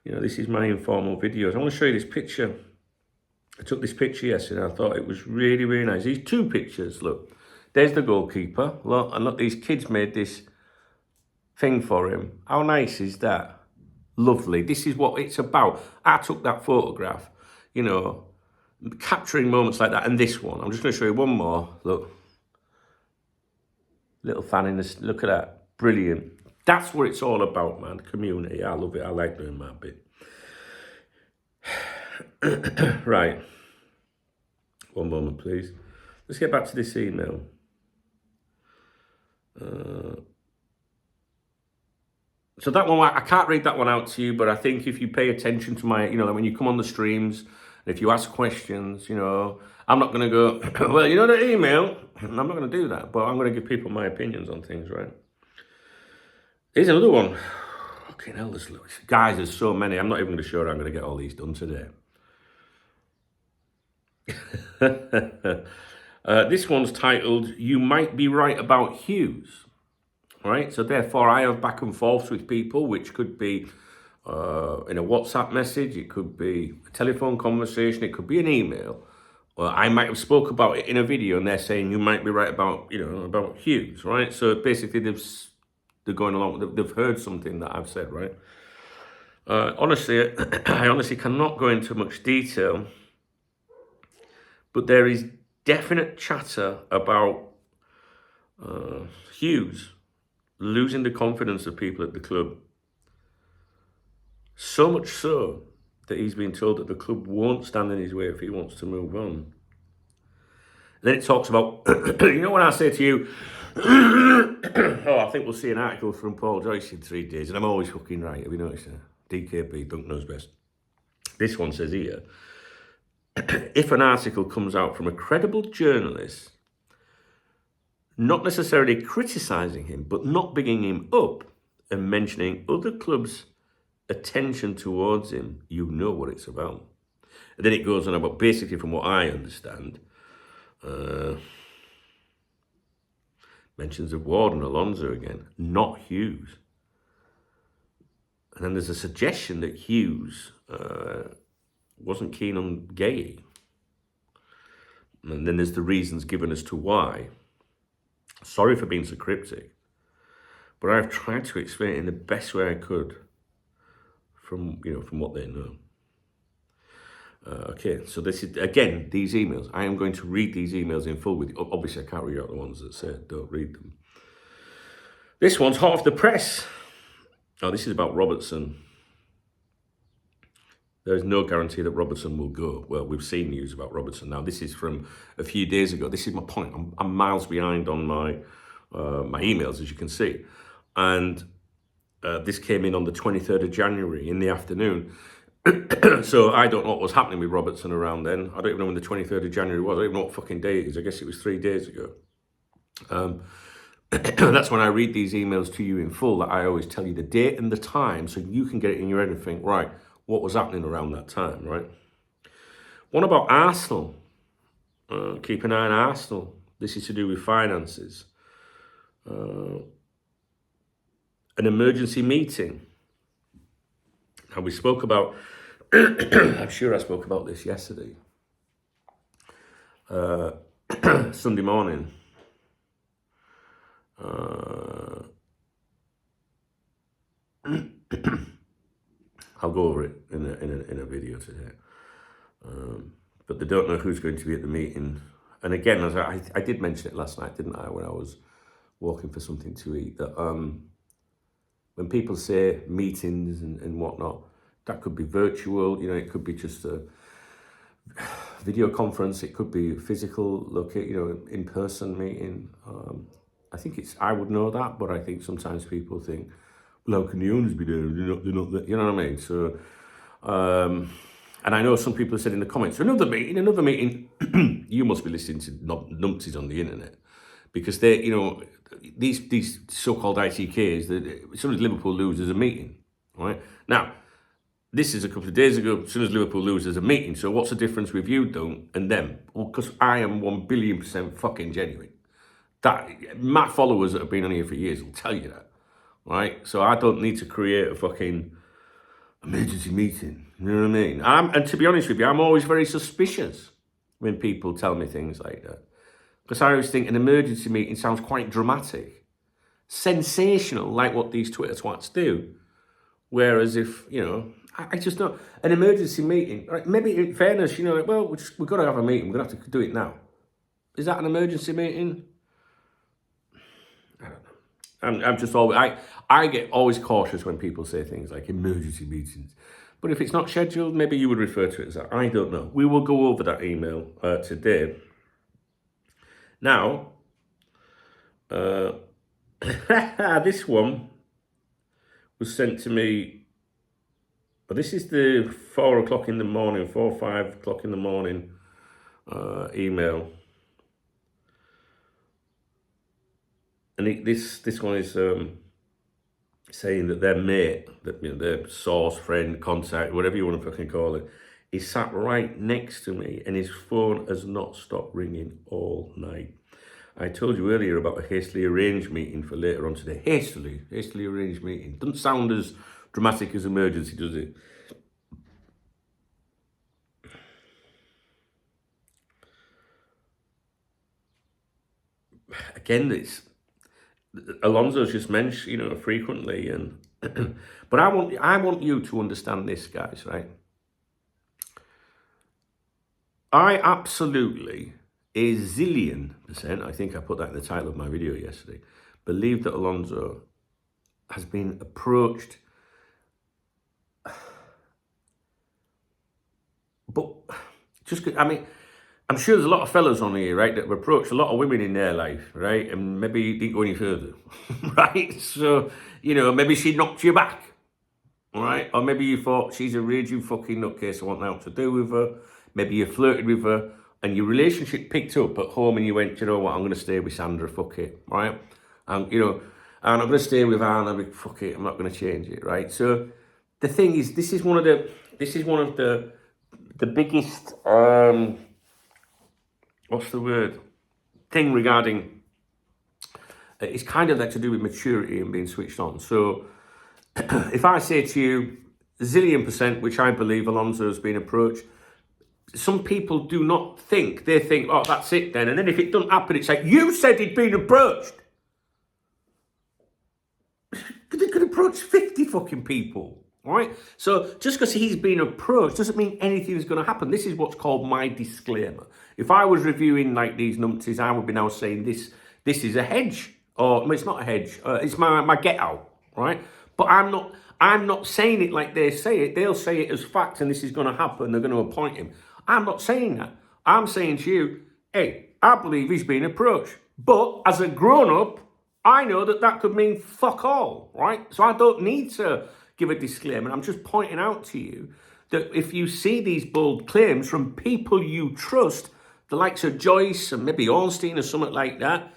this is my informal videos. I want to show you this picture. I took this picture yesterday. I thought it was really, really nice. These two pictures, look. There's the goalkeeper. Look, and look, these kids made this thing for him. How nice is that? Lovely. This is what it's about. I took that photograph, you know, capturing moments like that. And this one, I'm just going to show you one more. Look. Little fan in this. Look at that. Brilliant. That's what it's all about, man. Community. I love it. I like doing that bit. Right. One moment, please. Let's get back to this email. So that one, I can't read that one out to you, but I think if you pay attention to my, you know, when you come on the streams, if you ask questions, you know, I'm not going to go, well, you know the email? I'm not going to do that, but I'm going to give people my opinions on things, right? Here's another one. Fucking hell, guys, there's so many. I'm not even going to show you I'm going to get all these done today. This one's titled, You Might Be Right About Hughes. Right, so therefore I have back and forths with people, which could be in a WhatsApp message, it could be a telephone conversation, it could be an email. Or I might have spoke about it in a video and they're saying you might be right about, you know, about Hughes, right? So basically they're going along, they've heard something that I've said, right? Honestly, I honestly cannot go into much detail, but there is definite chatter about Hughes losing the confidence of people at the club. So much so that he's been told that the club won't stand in his way if he wants to move on. And then it talks about, you know when I say to you, oh, I think we'll see an article from Paul Joyce in 3 days, and I'm always fucking right, have you noticed that? DKB, Dunk Knows Best. This one says here, if an article comes out from a credible journalist, not necessarily criticising him, but not bigging him up and mentioning other clubs' attention towards him, you know what it's about. And then it goes on about, basically from what I understand, mentions of Ward and Alonso again, not Hughes. And then there's a suggestion that Hughes wasn't keen on Gay. And then there's the reasons given as to why. Sorry for being so cryptic, but I've tried to explain it in the best way I could from what they know. Okay, so this is, again, these emails. I am going to read these emails in full with you. Obviously, I can't read out the ones that say don't read them. This one's hot off the press. Oh, this is about Robertson. There is no guarantee that Robertson will go. Well, we've seen news about Robertson. Now, this is from a few days ago. This is my point. I'm miles behind on my emails, as you can see. And this came in on the 23rd of January in the afternoon. So I don't know what was happening with Robertson around then. I don't even know when the 23rd of January was. I don't even know what fucking day it is. I guess it was 3 days ago. That's when I read these emails to you in full, that I always tell you the date and the time so you can get it in your head and think, right, what was happening around that time, right? One about Arsenal. Keep an eye on Arsenal. This is to do with finances. An emergency meeting. Now, we spoke about, I'm sure I spoke about this yesterday. Sunday morning. I'll go over it in a video today. But they don't know who's going to be at the meeting. And again, as I did mention it last night, didn't I, when I was walking for something to eat, that when people say meetings and whatnot, that could be virtual, you know, it could be just a video conference, it could be physical, in-person meeting. I think I would know that, but I think sometimes people think, well, how can the owners be there? They're not there. You know what I mean? So, and I know some people have said in the comments, another meeting. You must be listening to numpties on the internet, because they, you know, these so-called ITKs, as soon as Liverpool lose, there's a meeting, right? Now, this is a couple of days ago, as soon as Liverpool lose, there's a meeting. So what's the difference with you, don't, and them? Well, because I am 1 billion% fucking genuine. That, my followers that have been on here for years will tell you that, right? So I don't need to create a fucking emergency meeting, you know what I mean? And to be honest with you, I'm always very suspicious when people tell me things like that. Because I always think an emergency meeting sounds quite dramatic, sensational, like what these Twitter twats do. Whereas if, I just don't, an emergency meeting, right, maybe in fairness, like, well, we've got to have a meeting, we're going to have to do it now. Is that an emergency meeting? I don't know. I'm just always, I get always cautious when people say things like emergency meetings. But if it's not scheduled, maybe you would refer to it as that. I don't know. We will go over that email today. Now, this one was sent to me. Well, this is the 4 o'clock in the morning, 4 or 5 o'clock in the morning email. And this one is saying that their mate, that their source, friend, contact, whatever you want to fucking call it, is sat right next to me and his phone has not stopped ringing all night. I told you earlier about a hastily arranged meeting for later on today. Hastily arranged meeting. Doesn't sound as dramatic as emergency, does it? Again, it's Alonso's just mentioned, frequently, and but I want you to understand this, guys, right? I absolutely, a zillion %, I think I put that in the title of my video yesterday, believe that Alonso has been approached, but I'm sure there's a lot of fellas on here, right, that have approached a lot of women in their life, right, and maybe didn't go any further, right? So, maybe she knocked you back, right? Or maybe you thought she's a raging fucking nutcase, I want nothing to do with her. Maybe you flirted with her and your relationship picked up at home and you went, you know what, I'm going to stay with Sandra, fuck it, right? And, and I'm going to stay with Anna, fuck it, I'm not going to change it, right? So the thing is, this is one of the biggest, what's the word? Thing regarding, it's kind of like to do with maturity and being switched on. So if I say to you, zillion %, which I believe Alonso has been approached, some people do not think. They think, oh, that's it then. And then if it doesn't happen, it's like, you said he'd been approached. They could approach 50 fucking people, right? So just because he's been approached doesn't mean anything is going to happen. This is what's called my disclaimer. If I was reviewing like these numpties, I would be now saying this is a hedge. Or it's not a hedge. It's my get out, right? But I'm not saying it like they say it. They'll say it as fact and this is going to happen. They're going to appoint him. I'm not saying that. I'm saying to you, hey, I believe he's been approached. But as a grown-up, I know that could mean fuck all, right? So I don't need to give a disclaimer. I'm just pointing out to you that if you see these bold claims from people you trust, the likes of Joyce and maybe Ornstein or something like that,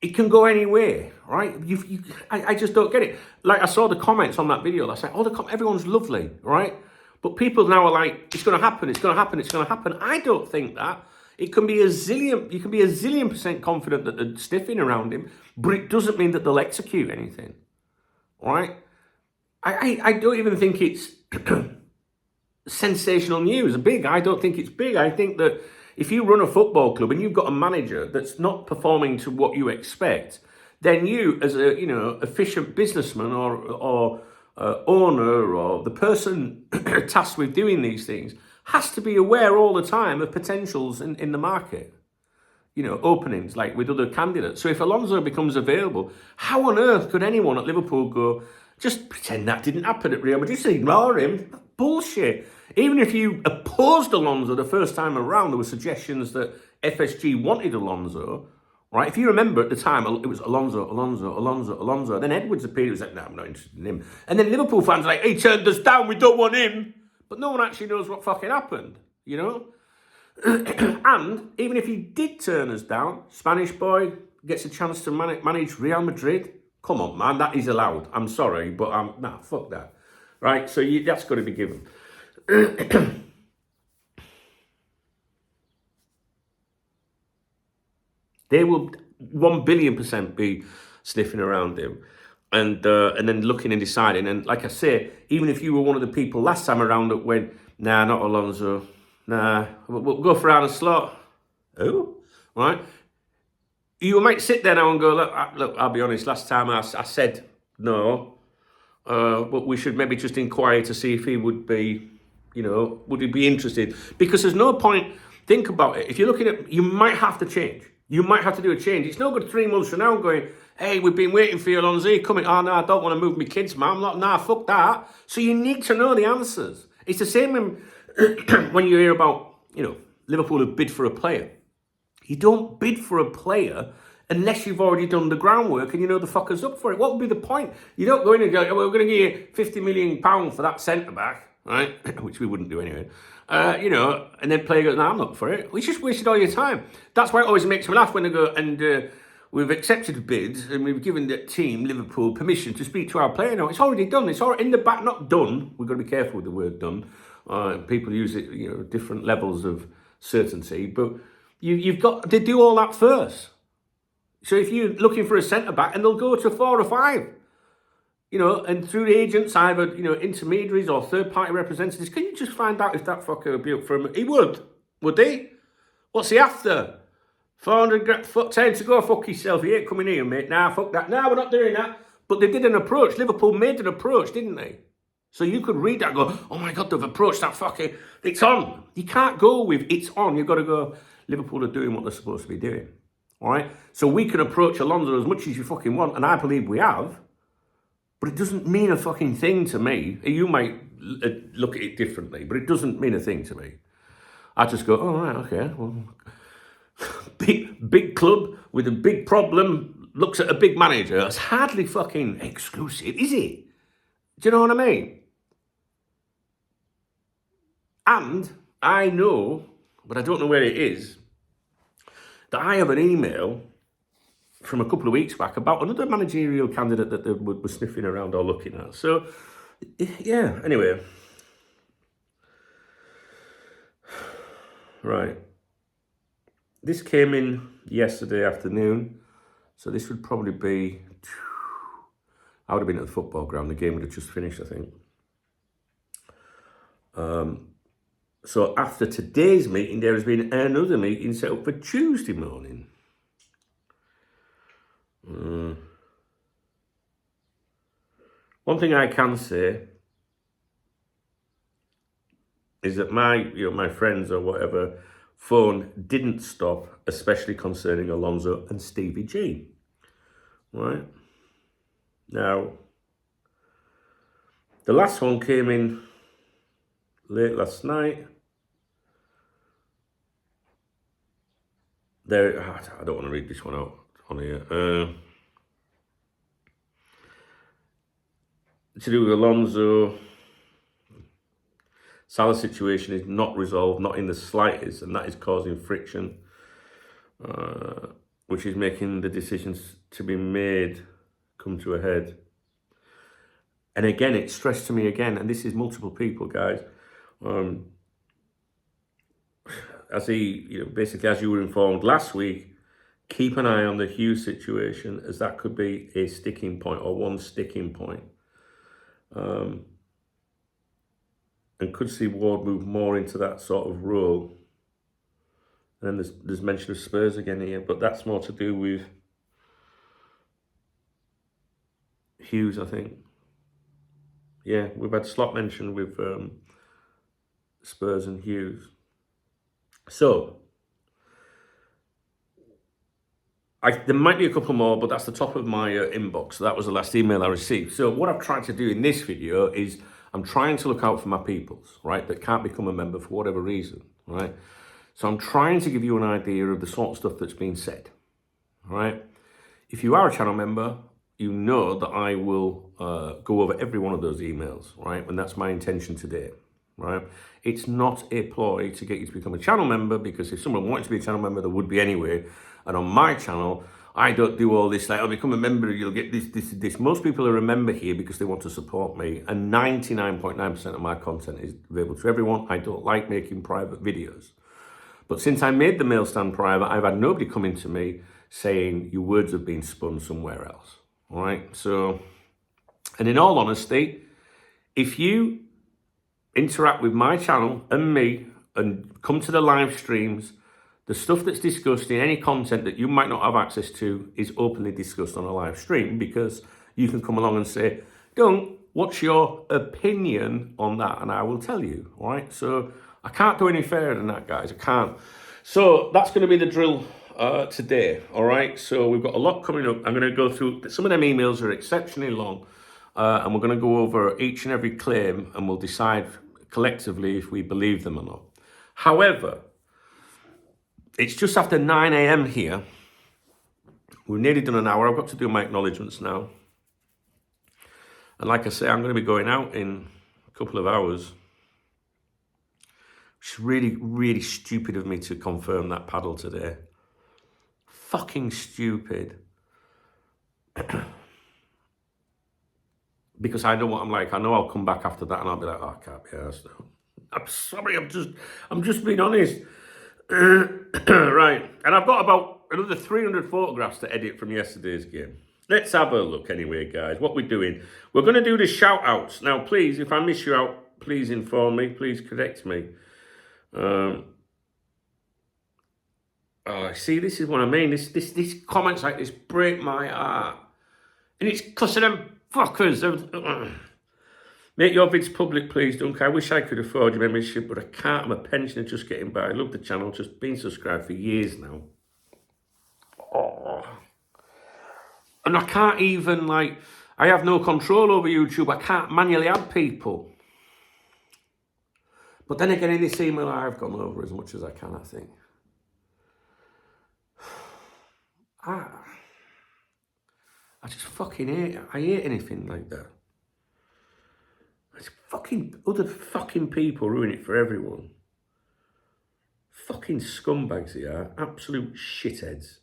it can go anywhere, right? I just don't get it. Like I saw the comments on that video. I said, everyone's lovely, right? But people now are like, it's going to happen, it's going to happen, it's going to happen. I don't think that. You can be a zillion % confident that they're sniffing around him, but it doesn't mean that they'll execute anything, right? I don't even think it's sensational news. I don't think it's big. I think that if you run a football club and you've got a manager that's not performing to what you expect, then you, as a efficient businessman or owner or the person tasked with doing these things, has to be aware all the time of potentials in the market, openings like with other candidates. So if Alonso becomes available, how on earth could anyone at Liverpool go, just pretend that didn't happen at Real Madrid, just ignore him? Bullshit. Even if you opposed Alonso the first time around, there were suggestions that FSG wanted Alonso, right? If you remember at the time, it was Alonso. Then Edwards appeared, it was like, no, I'm not interested in him. And then Liverpool fans were like, he turned us down, we don't want him. But no one actually knows what fucking happened, And even if he did turn us down, Spanish boy gets a chance to manage Real Madrid. Come on, man, that is allowed. I'm sorry, but fuck that. Right, so that's got to be given. They will 1 billion % be sniffing around him. And then looking and deciding. And like I say, even if you were one of the people last time around that went, nah, not Alonso, nah, we'll go for Arne Slot. Who? Right? You might sit there now and go, look, I'll be honest, last time I said no, but we should maybe just inquire to see if he would be, would he be interested? Because there's no point, think about it, if you're looking at, you might have to change. You might have to do a change. It's no good 3 months from now going, hey, we've been waiting for you, Alonso, coming, oh no, I don't want to move my kids, man. Nah, fuck that. So you need to know the answers. It's the same when you hear about, Liverpool have bid for a player. You don't bid for a player unless you've already done the groundwork and you know the fucker's up for it. What would be the point? You don't go in and go, well, we're going to give you £50 million for that centre-back, right? Which we wouldn't do anyway. And then player goes, no, I'm not for it. We just wasted all your time. That's why it always makes me laugh when they go, and we've accepted bids and we've given the team, Liverpool, permission to speak to our player. No, it's already done. It's already in the back, not done. We've got to be careful with the word done. People use it, different levels of certainty, but you've got to do all that first. So if you're looking for a centre-back, and they'll go to 4 or 5, and through the agents, either, intermediaries or third-party representatives, can you just find out if that fucker would be up for him? He would he? What's he after? 400 grand, time to go fuck yourself. He ain't coming here, mate. Nah, fuck that. Nah, we're not doing that. But they did an approach. Liverpool made an approach, didn't they? So you could read that and go, oh my God, they've approached that fucker. It's on. You can't go with it's on. You've got to go, Liverpool are doing what they're supposed to be doing. All right? So we can approach Alonso as much as you fucking want, and I believe we have, but it doesn't mean a fucking thing to me. You might look at it differently, but it doesn't mean a thing to me. I just go, oh, right, okay, well, big club with a big problem looks at a big manager. It's hardly fucking exclusive, is it? Do you know what I mean? And I know, but I don't know where it is, that I have an email from a couple of weeks back about another managerial candidate that they were sniffing around or looking at. So, yeah, anyway. Right. This came in yesterday afternoon, so this would probably be, I would have been at the football ground, the game would have just finished, I think. So after today's meeting, there has been another meeting set up for Tuesday morning. One thing I can say is that my friends or whatever phone didn't stop, especially concerning Alonso and Stevie G. Right? Now, the last one came in late last night. I don't want to read this one out on here. To do with Alonso, Salah's situation is not resolved, not in the slightest, and that is causing friction, which is making the decisions to be made come to a head. And again, it's stressed to me again, and this is multiple people, guys. Basically, as you were informed last week, keep an eye on the Hughes situation, as that could be a sticking point or one sticking point. And could see Ward move more into that sort of role. And then there's mention of Spurs again here, but that's more to do with Hughes, I think. Yeah, we've had slot mentioned with Spurs and Hughes. So, there might be a couple more, but that's the top of my inbox. So that was the last email I received. So what I've tried to do in this video is I'm trying to look out for my peoples, right, that can't become a member for whatever reason, right? So I'm trying to give you an idea of the sort of stuff that's been said, right? If you are a channel member, you know that I will go over every one of those emails, right? And that's my intention today, right? It's not a ploy to get you to become a channel member, because if someone wanted to be a channel member, there would be anyway. And on my channel, I don't do all this, like, I'll become a member, you'll get this. Most people are a member here because they want to support me. And 99.9% of my content is available to everyone. I don't like making private videos. But since I made the mail stand private, I've had nobody coming to me saying your words have been spun somewhere else. All right? So, and in all honesty, if you interact with my channel and me and come to the live streams, The stuff that's discussed in any content that you might not have access to is openly discussed on a live stream, because you can come along and say, Dunk, what's your opinion on that? And I will tell you, all right? So I can't do any fairer than that, guys. I can't. So that's going to be the drill today, all right? So we've got a lot coming up. I'm going to go through, some of them emails are exceptionally long, and we're going to go over each and every claim, and we'll decide collectively if we believe them or not. However, it's just after 9 a.m. here. We've nearly done an hour. I've got to do my acknowledgements now. And like I say, I'm going to be going out in a couple of hours. It's really, really stupid of me to confirm that paddle today. Fucking stupid. Because I know what I'm like. I know I'll come back after that and I'll be like, oh, I can't be arsed now. I'm sorry, I'm just being honest. Right, and I've got about another 300 photographs to edit from yesterday's game. Let's have a look anyway, guys. What we're doing, we're going to do the shout-outs. Now, please, if I miss you out, please inform me. Please correct me. See, this is what I mean. This comments like this break my heart. And it's because of them fuckers. Make your vids public, please, Dunk. I wish I could afford your membership, but I can't. I'm a pensioner just getting by. I love the channel, just been subscribed for years now. Oh. And I can't even, I have no control over YouTube. I can't manually add people. But then again, in this email, I've gone over as much as I can, I think. I just fucking hate it. I hate anything like that. It's fucking other fucking people ruin it for everyone. Fucking scumbags they are. Absolute shitheads.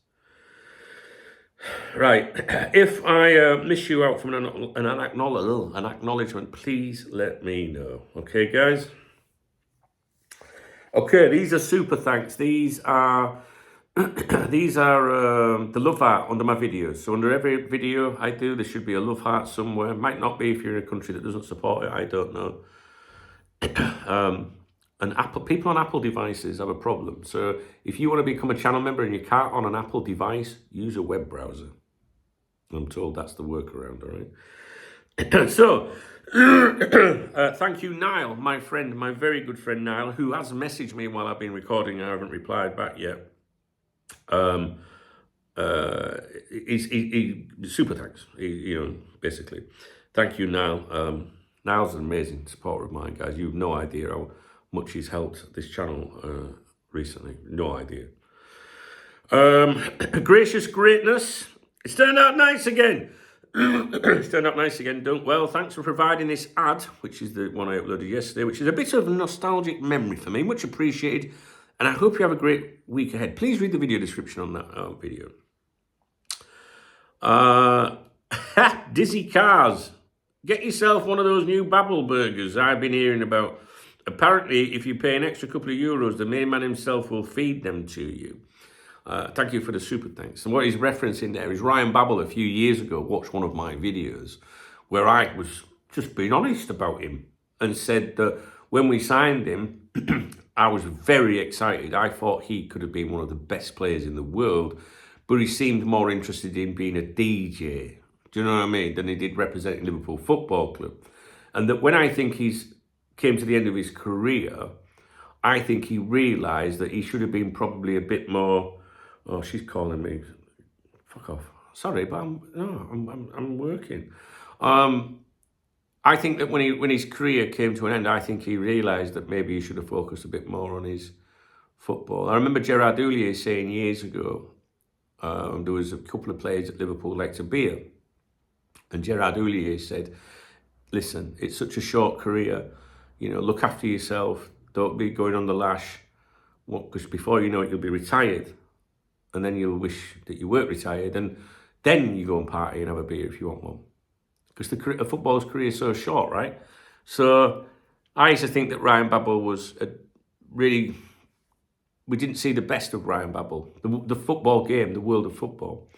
Right. If I miss you out from an acknowledgement, please let me know. Okay, guys? Okay, these are super thanks. These are the love heart under my videos. So under every video I do, there should be a love heart somewhere. Might not be if you're in a country that doesn't support it. I don't know. And people on Apple devices have a problem. So if you want to become a channel member and you can't on an Apple device, use a web browser. I'm told that's the workaround, all right? So, thank you, Niall, my friend, my very good friend Niall, who has messaged me while I've been recording. I haven't replied back yet. He super thanks, basically. Thank you, Niall. Niall's an amazing supporter of mine, guys. You've no idea how much he's helped this channel recently. No idea. Gracious greatness. It's turned out nice again. It's turned out nice again, Dunk. Well, thanks for providing this ad, which is the one I uploaded yesterday, which is a bit of a nostalgic memory for me. Much appreciated. And I hope you have a great week ahead. Please read the video description on that video. Dizzy Cars. Get yourself one of those new Babel burgers I've been hearing about. Apparently, if you pay an extra couple of euros, the main man himself will feed them to you. Thank you for the super thanks. And what he's referencing there is Ryan Babel a few years ago watched one of my videos where I was just being honest about him and said that when we signed him, I was very excited. I thought he could have been one of the best players in the world, but he seemed more interested in being a DJ, do you know what I mean, than he did representing Liverpool Football Club. And that when I think he's came to the end of his career, I think he realised that he should have been probably a bit more. Oh, she's calling me. Fuck off. Sorry, but I'm working. I think that when his career came to an end, I think he realised that maybe he should have focused a bit more on his football. I remember Gerard Houllier saying years ago, there was a couple of players at Liverpool liked a beer, and Gerard Houllier said, "Listen, it's such a short career. Look after yourself. Don't be going on the lash. Because before you know it, you'll be retired." And then you'll wish that you weren't retired, and then you go and party and have a beer if you want one. Because a footballer's career is so short, right? So I used to think that Ryan Babel was we didn't see the best of Ryan Babel, the football game, the world of football.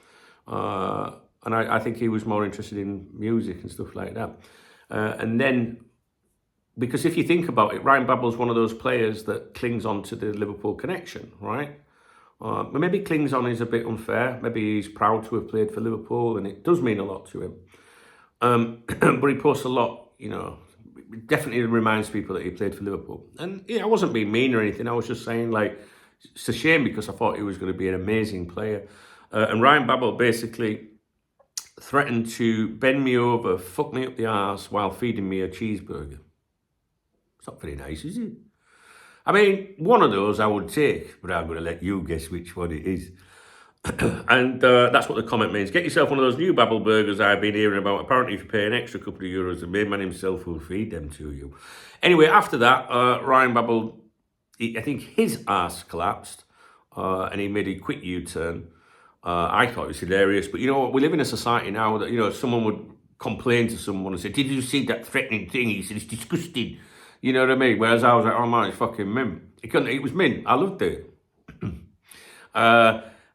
And I think he was more interested in music and stuff like that. And then, because if you think about it, Ryan Babel's one of those players that clings on to the Liverpool connection, right? But maybe clings on is a bit unfair. Maybe he's proud to have played for Liverpool, and it does mean a lot to him. But he posts a lot, it definitely reminds people that he played for Liverpool. And I wasn't being mean or anything. I was just saying, like, it's a shame because I thought he was going to be an amazing player. And Ryan Babel basically threatened to bend me over, fuck me up the arse while feeding me a cheeseburger. It's not very nice, is it? I mean, one of those I would take, but I'm going to let you guess which one it is. And that's what the comment means. Get yourself one of those new Babel burgers I've been hearing about. Apparently, if you pay an extra couple of euros, the main man himself will feed them to you. Anyway, after that, Ryan Babel, I think his arse collapsed, and he made a quick U-turn. I thought it was hilarious, but you know what? We live in a society now that, someone would complain to someone and say, did you see that threatening thing? He said, it's disgusting. You know what I mean? Whereas I was like, oh man, it's fucking mint. It was mint. I loved it.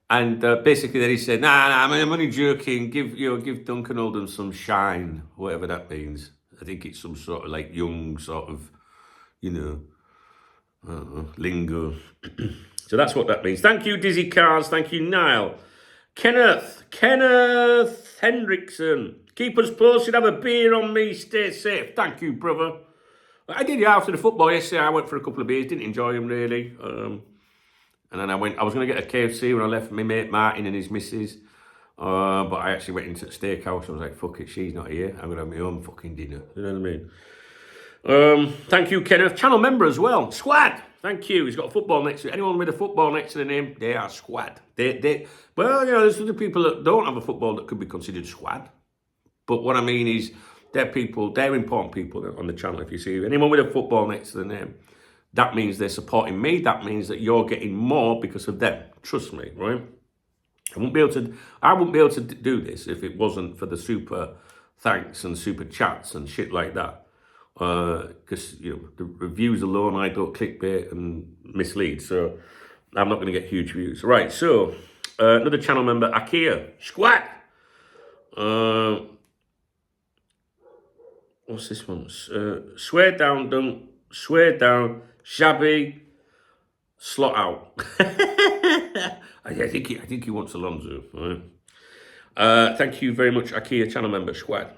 And basically then he said, nah, I'm only joking. Give Duncan Oldham some shine, whatever that means. I think it's some sort of like young sort of, lingo. So that's what that means. Thank you, Dizzy Cars. Thank you, Niall. Kenneth Hendrickson. Keep us posted. Have a beer on me. Stay safe. Thank you, brother. I did, after the football yesterday. I went for a couple of beers. Didn't enjoy them really. And then I was going to get a KFC when I left my mate Martin and his missus. But I actually went into the steakhouse. I was like, fuck it, she's not here. I'm going to have my own fucking dinner. You know what I mean? Thank you, Kenneth. Channel member as well. Squad. Thank you. He's got a football next to it. Anyone with a football next to the name, they are squad. Well, there's other people that don't have a football that could be considered squad. But what I mean is, they're important people on the channel. If you see anyone with a football next to the name, that means they're supporting me. That means that you're getting more because of them. Trust me, right? I wouldn't be able to do this if it wasn't for the super thanks and super chats and shit like that. Because the reviews alone, I don't clickbait and mislead, so I'm not going to get huge views. Right, so another channel member, Ikea Squat. What's this one? Swear down, don't swear down. Shabby, slot out. I think he wants Alonso. Right. Thank you very much, Ikea channel member Squad.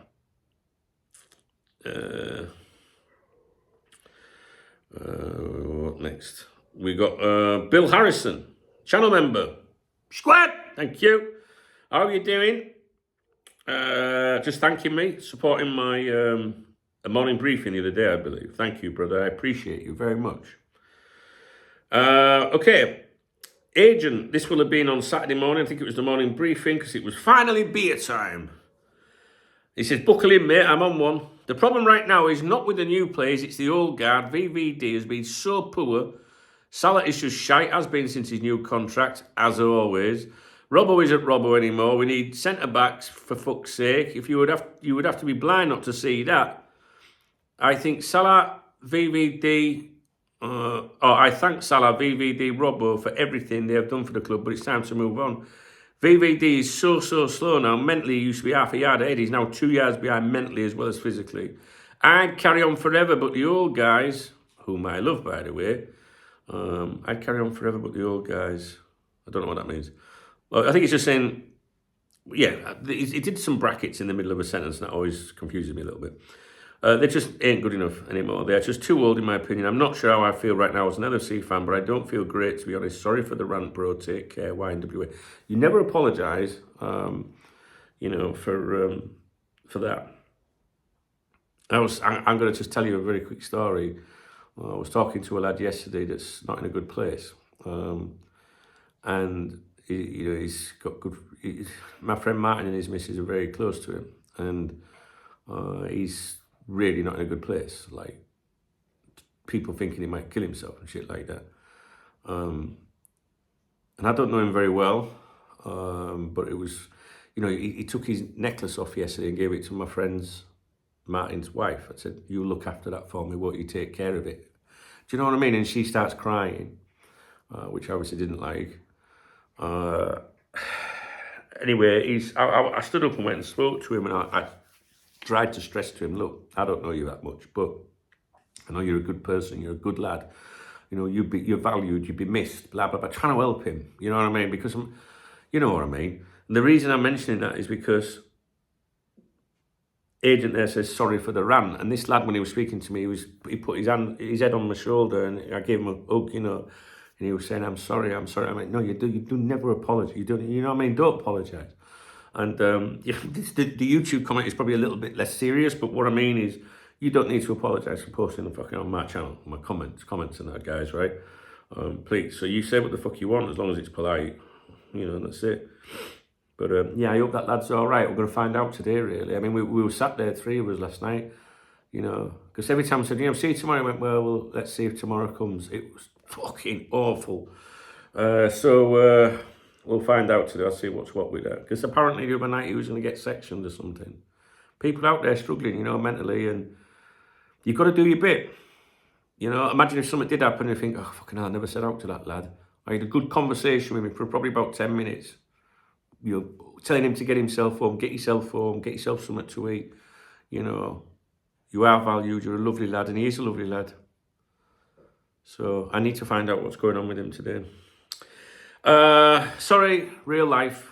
What next? We got Bill Harrison, channel member Squad. Thank you. How are you doing? Just thanking me, supporting my a morning briefing the other day, I believe. Thank you, brother. I appreciate you very much. Okay. Agent, this will have been on Saturday morning. I think it was the morning briefing because it was finally beer time. He says, buckle in, mate. I'm on one. The problem right now is not with the new players. It's the old guard. VVD has been so poor. Salah is just shite. Has been since his new contract, as always. Robbo isn't Robbo anymore. We need centre-backs, for fuck's sake. If you would have to be blind not to see that. I think Salah, VVD... I thank Salah, VVD, Robbo for everything they have done for the club, but it's time to move on. VVD is so slow now. Mentally, he used to be half a yard ahead. He's now 2 yards behind mentally as well as physically. I'd carry on forever, but the old guys, whom I love, by the way, I'd carry on forever, but the old guys, I don't know what that means. Well, I think it's just saying, yeah, he did some brackets in the middle of a sentence, and that always confuses me a little bit. They just ain't good enough anymore. They're just too old, in my opinion. I'm not sure how I feel right now as an LFC fan, but I don't feel great, to be honest. Sorry for the rant, bro. Take care, YNWA. You never apologise, for that. I'm going to just tell you a very quick story. I was talking to a lad yesterday that's not in a good place, and he's got good. My friend Martin and his missus are very close to him, and he's really not in a good place. Like, people thinking he might kill himself and shit like that. And I don't know him very well, but it was, he took his necklace off yesterday and gave it to my friend's Martin's wife. I said, you look after that for me, won't you take care of it? Do you know what I mean? And she starts crying, which I obviously didn't like. Anyway, I stood up and went and spoke to him, and I tried to stress to him, look, I don't know you that much, but I know you're a good person, you're a good lad. You know, you're valued, you'd be missed, blah, blah, blah. Trying to help him, you know what I mean? Because you know what I mean? And the reason I'm mentioning that is because agent there says sorry for the rant, and this lad, when he was speaking to me, he put his head on my shoulder, and I gave him a hug, you know, and he was saying, I'm sorry. I mean, no, you do never apologize. You know what I mean? Don't apologize. And the YouTube comment is probably a little bit less serious, but what I mean is, you don't need to apologize for posting the fucking on my channel, my comments and that, guys, right? Please. So you say what the fuck you want, as long as it's polite, you know, and that's it. But yeah, I hope that lad's all right. We're going to find out today, really. I mean, we were sat there, 3 of us last night, you know, because every time I said, you know, see you tomorrow, I went, well, let's see if tomorrow comes. It was fucking awful. So we'll find out today. I'll see what's what with that. Because apparently the other night he was going to get sectioned or something. People out there struggling, you know, mentally, and you've got to do your bit. You know, imagine if something did happen and you think, oh, fucking hell, I never said out to that lad. I had a good conversation with him for probably about 10 minutes. You know, telling him to get himself home, get yourself something to eat. You know, you are valued, you're a lovely lad, and he is a lovely lad. So I need to find out what's going on with him today. Sorry, real life,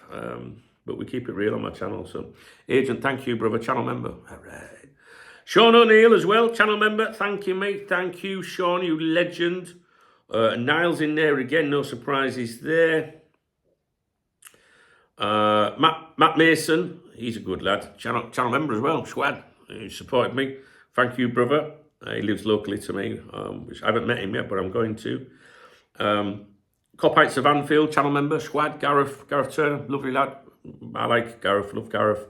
but we keep it real on my channel. So, Agent, thank you, brother, channel member. All right. Sean O'Neill as well, channel member. Thank you, mate. Thank you, Sean, you legend. Niall's in there again, no surprises there. Matt Mason, he's a good lad, channel member as well, Squad, he supported me. Thank you, brother. He lives locally to me, which I haven't met him yet, but I'm going to. Copites of Anfield, channel member, Squad, Gareth Turner, lovely lad. I like Gareth, love Gareth.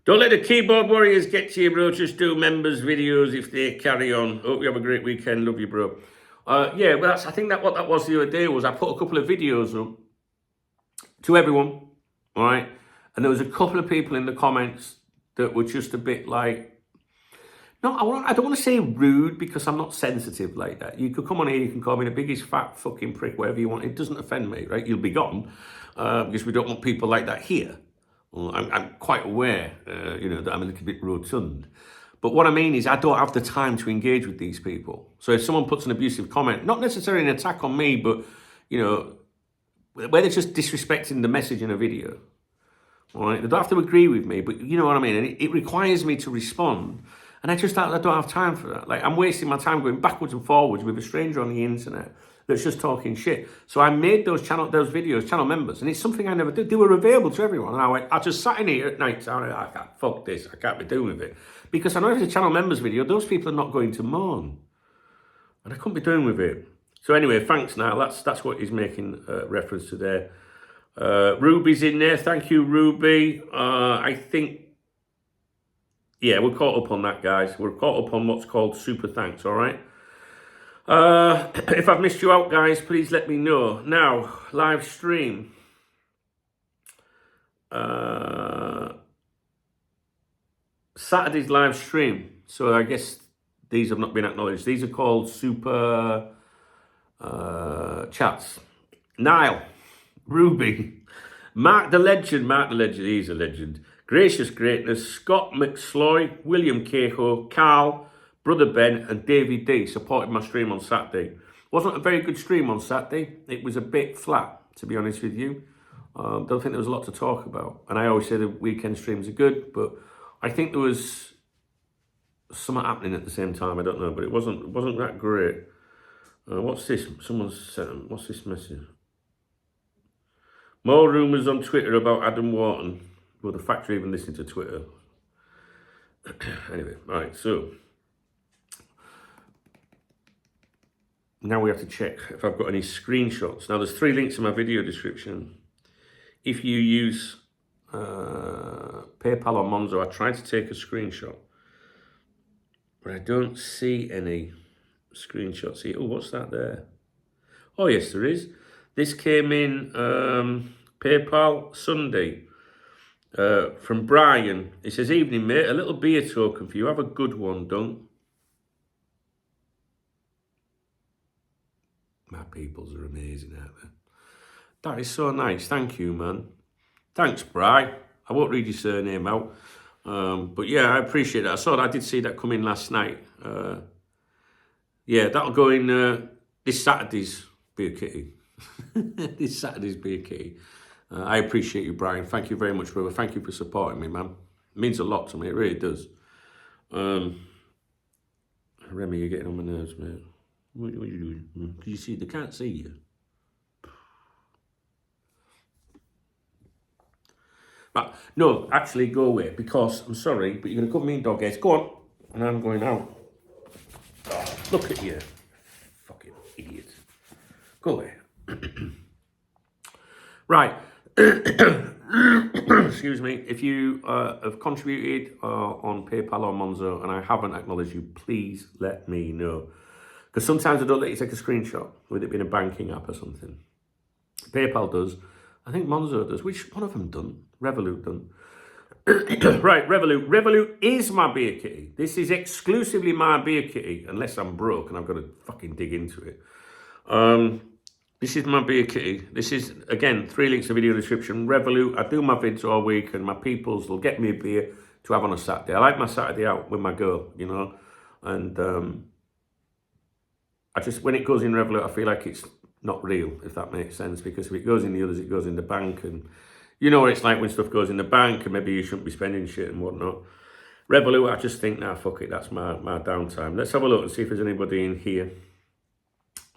Don't let the keyboard warriors get to you, bro. Just do members' videos if they carry on. Hope you have a great weekend. Love you, bro. Yeah, well, I think that what that was the other day was I put a couple of videos up to everyone. All right, and there was a couple of people in the comments that were just a bit like, no, I don't want to say rude because I'm not sensitive like that. You could come on here, you can call me the biggest fat fucking prick, whatever you want. It doesn't offend me, right? You'll be gone because we don't want people like that here. Well, I'm quite aware, you know, that I'm a little bit rotund. But what I mean is I don't have the time to engage with these people. So if someone puts an abusive comment, not necessarily an attack on me, but, you know, where they're just disrespecting the message in a video, all right? They don't have to agree with me, but you know what I mean? And it requires me to respond, and I don't have time for that. Like, I'm wasting my time going backwards and forwards with a stranger on the internet that's just talking shit. So I made those videos, channel members, and it's something I never did. They were available to everyone, and I just sat in here at night saying, I can't, fuck this, I can't be doing with it. Because I know if it's a channel members video, those people are not going to mourn, and I couldn't be doing with it. So anyway, thanks, Niall. That's what he's making reference to there. Ruby's in there. Thank you, Ruby. I think, yeah, we're caught up on that, guys. We're caught up on what's called super thanks, all right? If I've missed you out, guys, please let me know. Now, live stream. Saturday's live stream. So I guess these have not been acknowledged. These are called super chats. Niall, Ruby, Mark the Legend, he's a legend. Gracious Greatness, Scott McSloy, William Cahill, Carl, Brother Ben, and David D supported my stream on Saturday. Wasn't a very good stream on Saturday. It was a bit flat, to be honest with you. Don't think there was a lot to talk about. And I always say the weekend streams are good, but I think there was something happening at the same time. I don't know, but it wasn't that great. What's this? Someone's sent. What's this message? More rumours on Twitter about Adam Wharton. Well, the fact you're even listening to Twitter. Anyway, right, so now we have to check if I've got any screenshots. Now, there's 3 links in my video description. If you use PayPal or Monzo, I tried to take a screenshot, but I don't see any screenshots here. Oh, what's that there? Oh, yes, there is. This came in PayPal Sunday from Brian. It says, evening, mate. A little beer token for you. Have a good one, don't? My peoples are amazing, aren't they? That is so nice. Thank you, man. Thanks, Bri. I won't read your surname out. But yeah, I appreciate that. I did see that come in last night. Yeah, that'll go in this Saturday's Beer Kitty. This Saturday's Beer Kitty. I appreciate you, Brian. Thank you very much, brother. Thank you for supporting me, man. It means a lot to me. It really does. Remy, you're getting on my nerves, mate. What are you doing? Can you see? They can't see you. But no, actually, go away, because I'm sorry, but you're going to cut me in dog hairs. Go on. And I'm going out. Oh, look at you. Fucking idiot. Go away. Right. Excuse me. If you have contributed on PayPal or Monzo and I haven't acknowledged you, please let me know. Because sometimes I don't let you take a screenshot with it being a banking app or something. PayPal does. I think Monzo does. Which one of them done? Revolut done. Right, Revolut. Revolut is my beer kitty. This is exclusively my beer kitty, unless I'm broke and I've got to fucking dig into it. This is my beer kitty. This is, again, 3 links to video description. Revolut. I do my vids all week and my peoples will get me a beer to have on a Saturday. I like my Saturday out with my girl, you know. And I just, when it goes in Revolut, I feel like it's not real, if that makes sense. Because if it goes in the others, it goes in the bank. And you know what it's like when stuff goes in the bank and maybe you shouldn't be spending shit and whatnot. Revolut, I just think, nah, fuck it, that's my downtime. Let's have a look and see if there's anybody in here.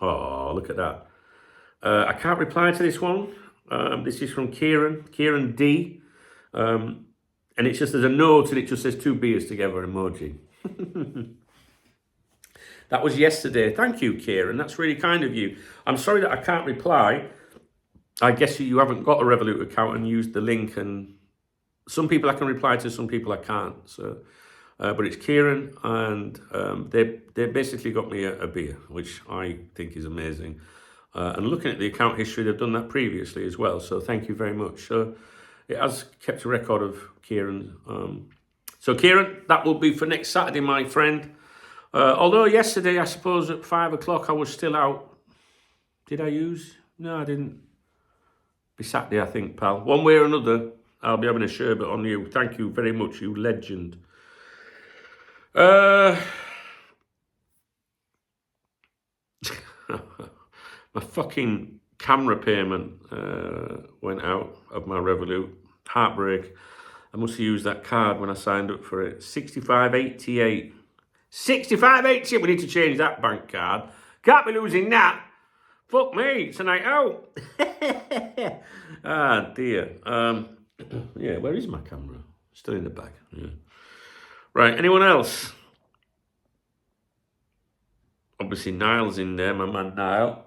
Oh, look at that. I can't reply to this one. This is from Kieran D. And it's just, there's a note and it just says 2 beers together emoji. That was yesterday. Thank you, Kieran. That's really kind of you. I'm sorry that I can't reply. I guess you haven't got a Revolut account and used the link, and some people I can reply to, some people I can't. So, but it's Kieran, and they basically got me a beer, which I think is amazing. And looking at the account history, they've done that previously as well. So thank you very much. So it has kept a record of Kieran. So Kieran, that will be for next Saturday, my friend. Although yesterday, I suppose at 5 o'clock, I was still out. Did I use? No, I didn't. Be Saturday, I think, pal. One way or another, I'll be having a sherbet on you. Thank you very much, you legend. My fucking camera payment went out of my Revolut. Heartbreak. I must have used that card when I signed up for it. 65.88. 65.88. We need to change that bank card. Can't be losing that. Fuck me, it's a night out. Ah, dear. Yeah, where is my camera? Still in the bag. Yeah. Right, anyone else? Obviously, Niall's in there, my man Niall.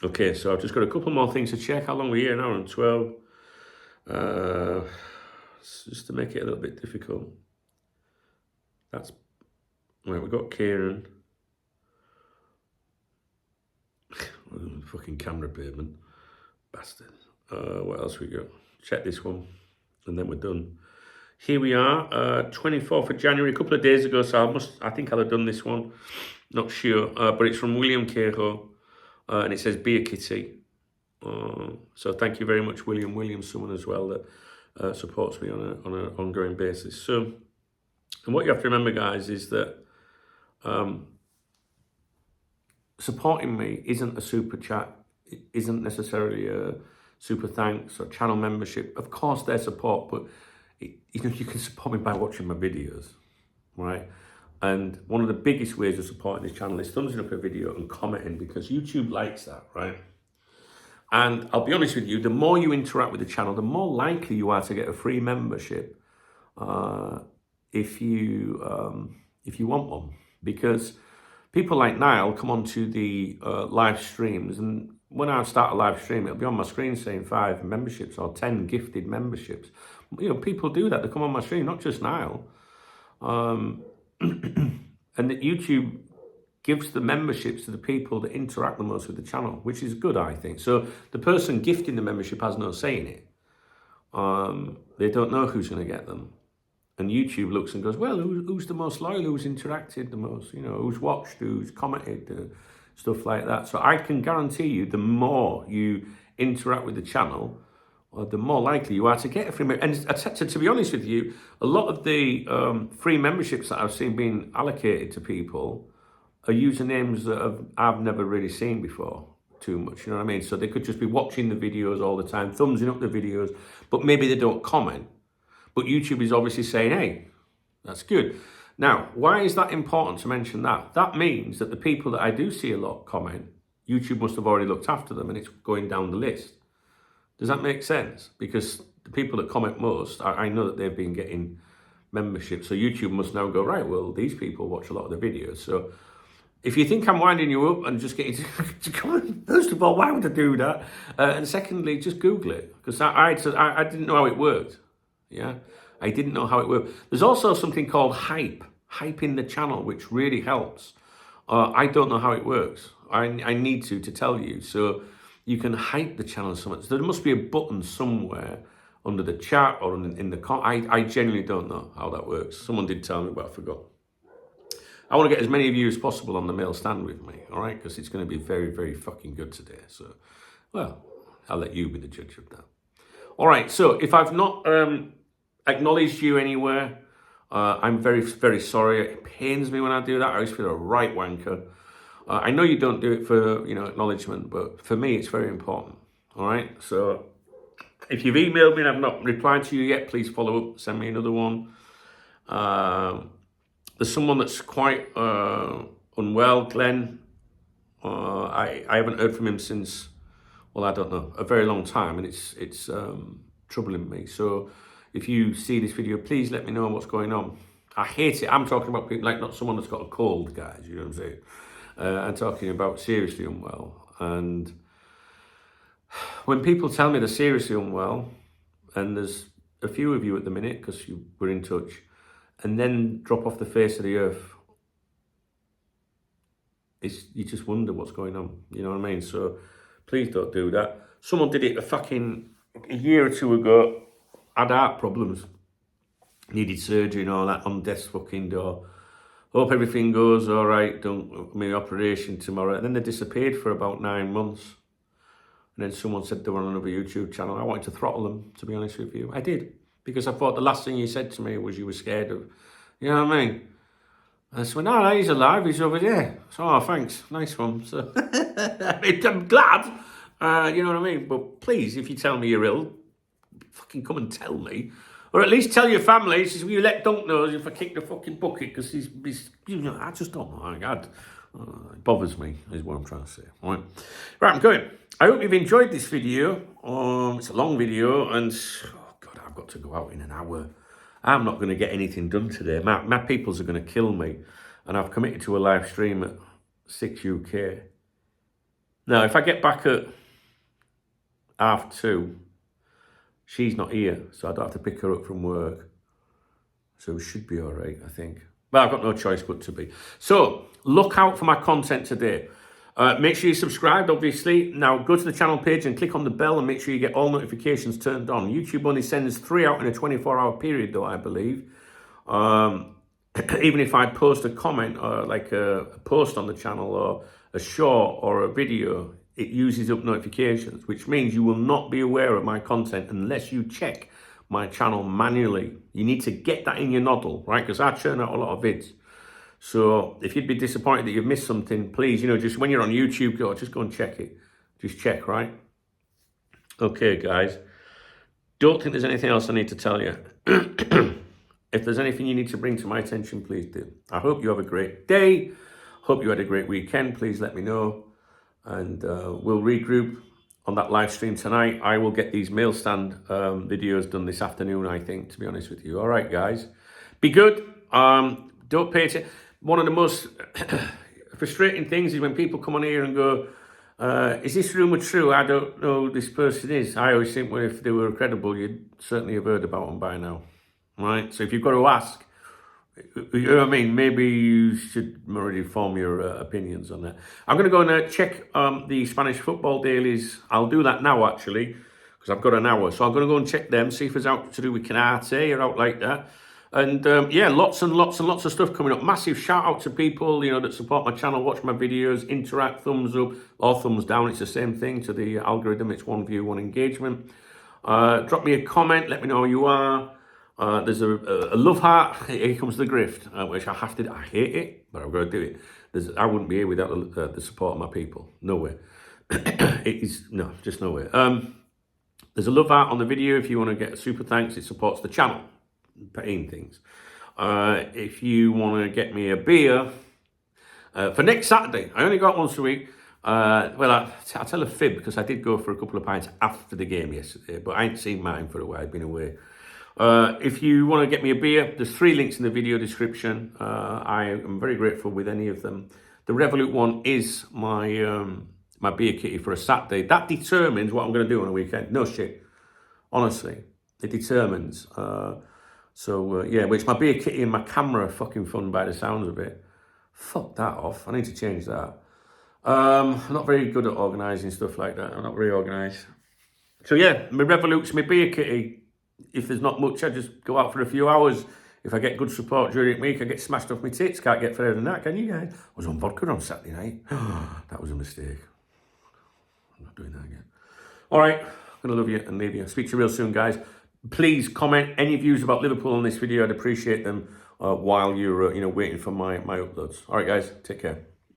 Okay, so I've just got a couple more things to check. How long are we here? An hour and 12. Just to make it a little bit difficult. That's... Right, we've got Kieran. Fucking camera payment. Bastard. What else we got? Check this one. And then we're done. Here we are. 24th of January. A couple of days ago. So I think I'll have done this one. Not sure. But it's from William Cahill. And it says Beer Kitty. So thank you very much, William. William's someone as well that supports me on an ongoing basis. So, and what you have to remember, guys, is that supporting me isn't a super chat, it isn't necessarily a super thanks or channel membership. Of course, their support, but you can support me by watching my videos, right? And one of the biggest ways of supporting this channel is thumbsing up a video and commenting, because YouTube likes that, right? And I'll be honest with you, the more you interact with the channel, the more likely you are to get a free membership if you want one, because people like Niall come onto the live streams, and when I start a live stream, it'll be on my screen saying 5 memberships or 10 gifted memberships. You know, people do that. They come on my stream, not just Niall. And that YouTube gives the memberships to the people that interact the most with the channel, which is good, I think. So the person gifting the membership has no say in it. They don't know who's going to get them. And YouTube looks and goes, well, who's the most loyal, who's interacted the most, you know, who's watched, who's commented, stuff like that. So I can guarantee you, the more you interact with the channel, the more likely you are to get a free membership. And to be honest with you, a lot of the free memberships that I've seen being allocated to people are usernames that I've never really seen before too much, you know what I mean? So they could just be watching the videos all the time, thumbsing up the videos, but maybe they don't comment. But YouTube is obviously saying, hey, that's good. Now, why is that important to mention that? That means that the people that I do see a lot comment, YouTube must have already looked after them and it's going down the list. Does that make sense? Because the people that comment most, I know that they've been getting membership. So YouTube must now go, right, well, these people watch a lot of the videos. So if you think I'm winding you up and just getting to comment, first of all, why would I do that? And secondly, just Google it. Because I didn't know how it worked. Yeah, I didn't know how it worked. There's also something called hyping the channel, which really helps. I don't know how it works. I need to tell you. So you can hype the channel so much. There must be a button somewhere under the chat or in the I genuinely don't know how that works. Someone did tell me, but I forgot. I want to get as many of you as possible on the mail stand with me, all right? Because it's going to be very, very fucking good today. So, well, I'll let you be the judge of that. All right, so if I've not acknowledged you anywhere, I'm very, very sorry. It pains me when I do that. I always feel a right wanker. I know you don't do it for, acknowledgement, but for me, it's very important, all right? So if you've emailed me and I've not replied to you yet, please follow up, send me another one. There's someone that's quite unwell, Glenn. I haven't heard from him since, well, I don't know, a very long time, and it's troubling me. So if you see this video, please let me know what's going on. I hate it. I'm talking about people like not someone that's got a cold, guys, you know what I'm saying? I'm talking about seriously unwell. And when people tell me they're seriously unwell, and there's a few of you at the minute because you were in touch, and then drop off the face of the earth, you just wonder what's going on, you know what I mean? So please don't do that. Someone did it a year or two ago, had heart problems, needed surgery and all that, on death's fucking door. Hope everything goes all right, don't my operation tomorrow. And then they disappeared for about 9 months. And then someone said they were on another YouTube channel. I wanted to throttle them, to be honest with you. I did, because I thought the last thing you said to me was you were scared of, you know what I mean? I said, no, he's alive, he's over there. So, oh, thanks, nice one. So, I'm glad, you know what I mean? But please, if you tell me you're ill, fucking come and tell me. Or at least tell your family, you let Dunk know if I kick the fucking bucket, because he's I just don't know, it bothers me, is what I'm trying to say. All right, I'm going. I hope you've enjoyed this video. It's a long video, and, oh God, I've got to go out in an hour. I'm not going to get anything done today. My peoples are going to kill me. And I've committed to a live stream at 6 UK. Now, if I get back at 2:30, she's not here. So I don't have to pick her up from work. So it should be all right, I think. But I've got no choice but to be. So look out for my content today. Make sure you subscribed, obviously. Now, go to the channel page and click on the bell and make sure you get all notifications turned on. YouTube only sends 3 out in a 24-hour period, though, I believe. Even if I post a comment, or like a post on the channel, or a short, or a video, it uses up notifications, which means you will not be aware of my content unless you check my channel manually. You need to get that in your noddle, right? Because I churn out a lot of vids. So if you'd be disappointed that you've missed something, please, just when you're on YouTube, just go and check it. Just check, right? Okay, guys. Don't think there's anything else I need to tell you. If there's anything you need to bring to my attention, please do. I hope you have a great day. Hope you had a great weekend. Please let me know. And we'll regroup on that live stream tonight. I will get these mail stand videos done this afternoon, I think, to be honest with you. All right, guys. Be good. Don't pay attention. One of the most frustrating things is when people come on here and go, is this rumour true? I don't know who this person is. I always think, well, if they were credible, you'd certainly have heard about them by now. Right? So if you've got to ask, you know what I mean? Maybe you should already form your opinions on that. I'm going to go and check the Spanish football dailies. I'll do that now, actually, because I've got an hour. So I'm going to go and check them, see if it's out to do with Canate or out like that. And yeah, lots and lots and lots of stuff coming up. Massive shout out to people, that support my channel, watch my videos, interact, thumbs up or thumbs down. It's the same thing to the algorithm. It's 1 view, 1 engagement. Drop me a comment. Let me know who you are. There's a love heart. Here comes the grift, which I hate it, but I've got to do it. I wouldn't be here without the support of my people. No way. Just no way. There's a love art on the video if you want to get a super thanks. It supports the channel. Paying things. If you want to get me a beer for next Saturday, I only got once a week. I'll tell a fib because I did go for a couple of pints after the game yesterday, but I ain't seen mine for a while. I've been away. If you want to get me a beer, there's 3 links in the video description. I am very grateful with any of them. The Revolut one is my my beer kitty for a Saturday. That determines what I'm going to do on a weekend. No shit. Honestly, it determines. Which my beer kitty and my camera are fucking fun by the sounds of it. Fuck that off. I need to change that. I'm not very good at organising stuff like that. I'm not very organised. So yeah, my Revolut's my beer kitty. If there's not much, I just go out for a few hours. If I get good support during the week, I get smashed off my tits. Can't get further than that, can you guys? I was on vodka on Saturday night. That was a mistake. I'm not doing that again. All right, I'm going to love you and leave you. Speak to you real soon, guys. Please comment any views about Liverpool on this video. I'd appreciate them while you're waiting for my uploads. All right, guys, take care.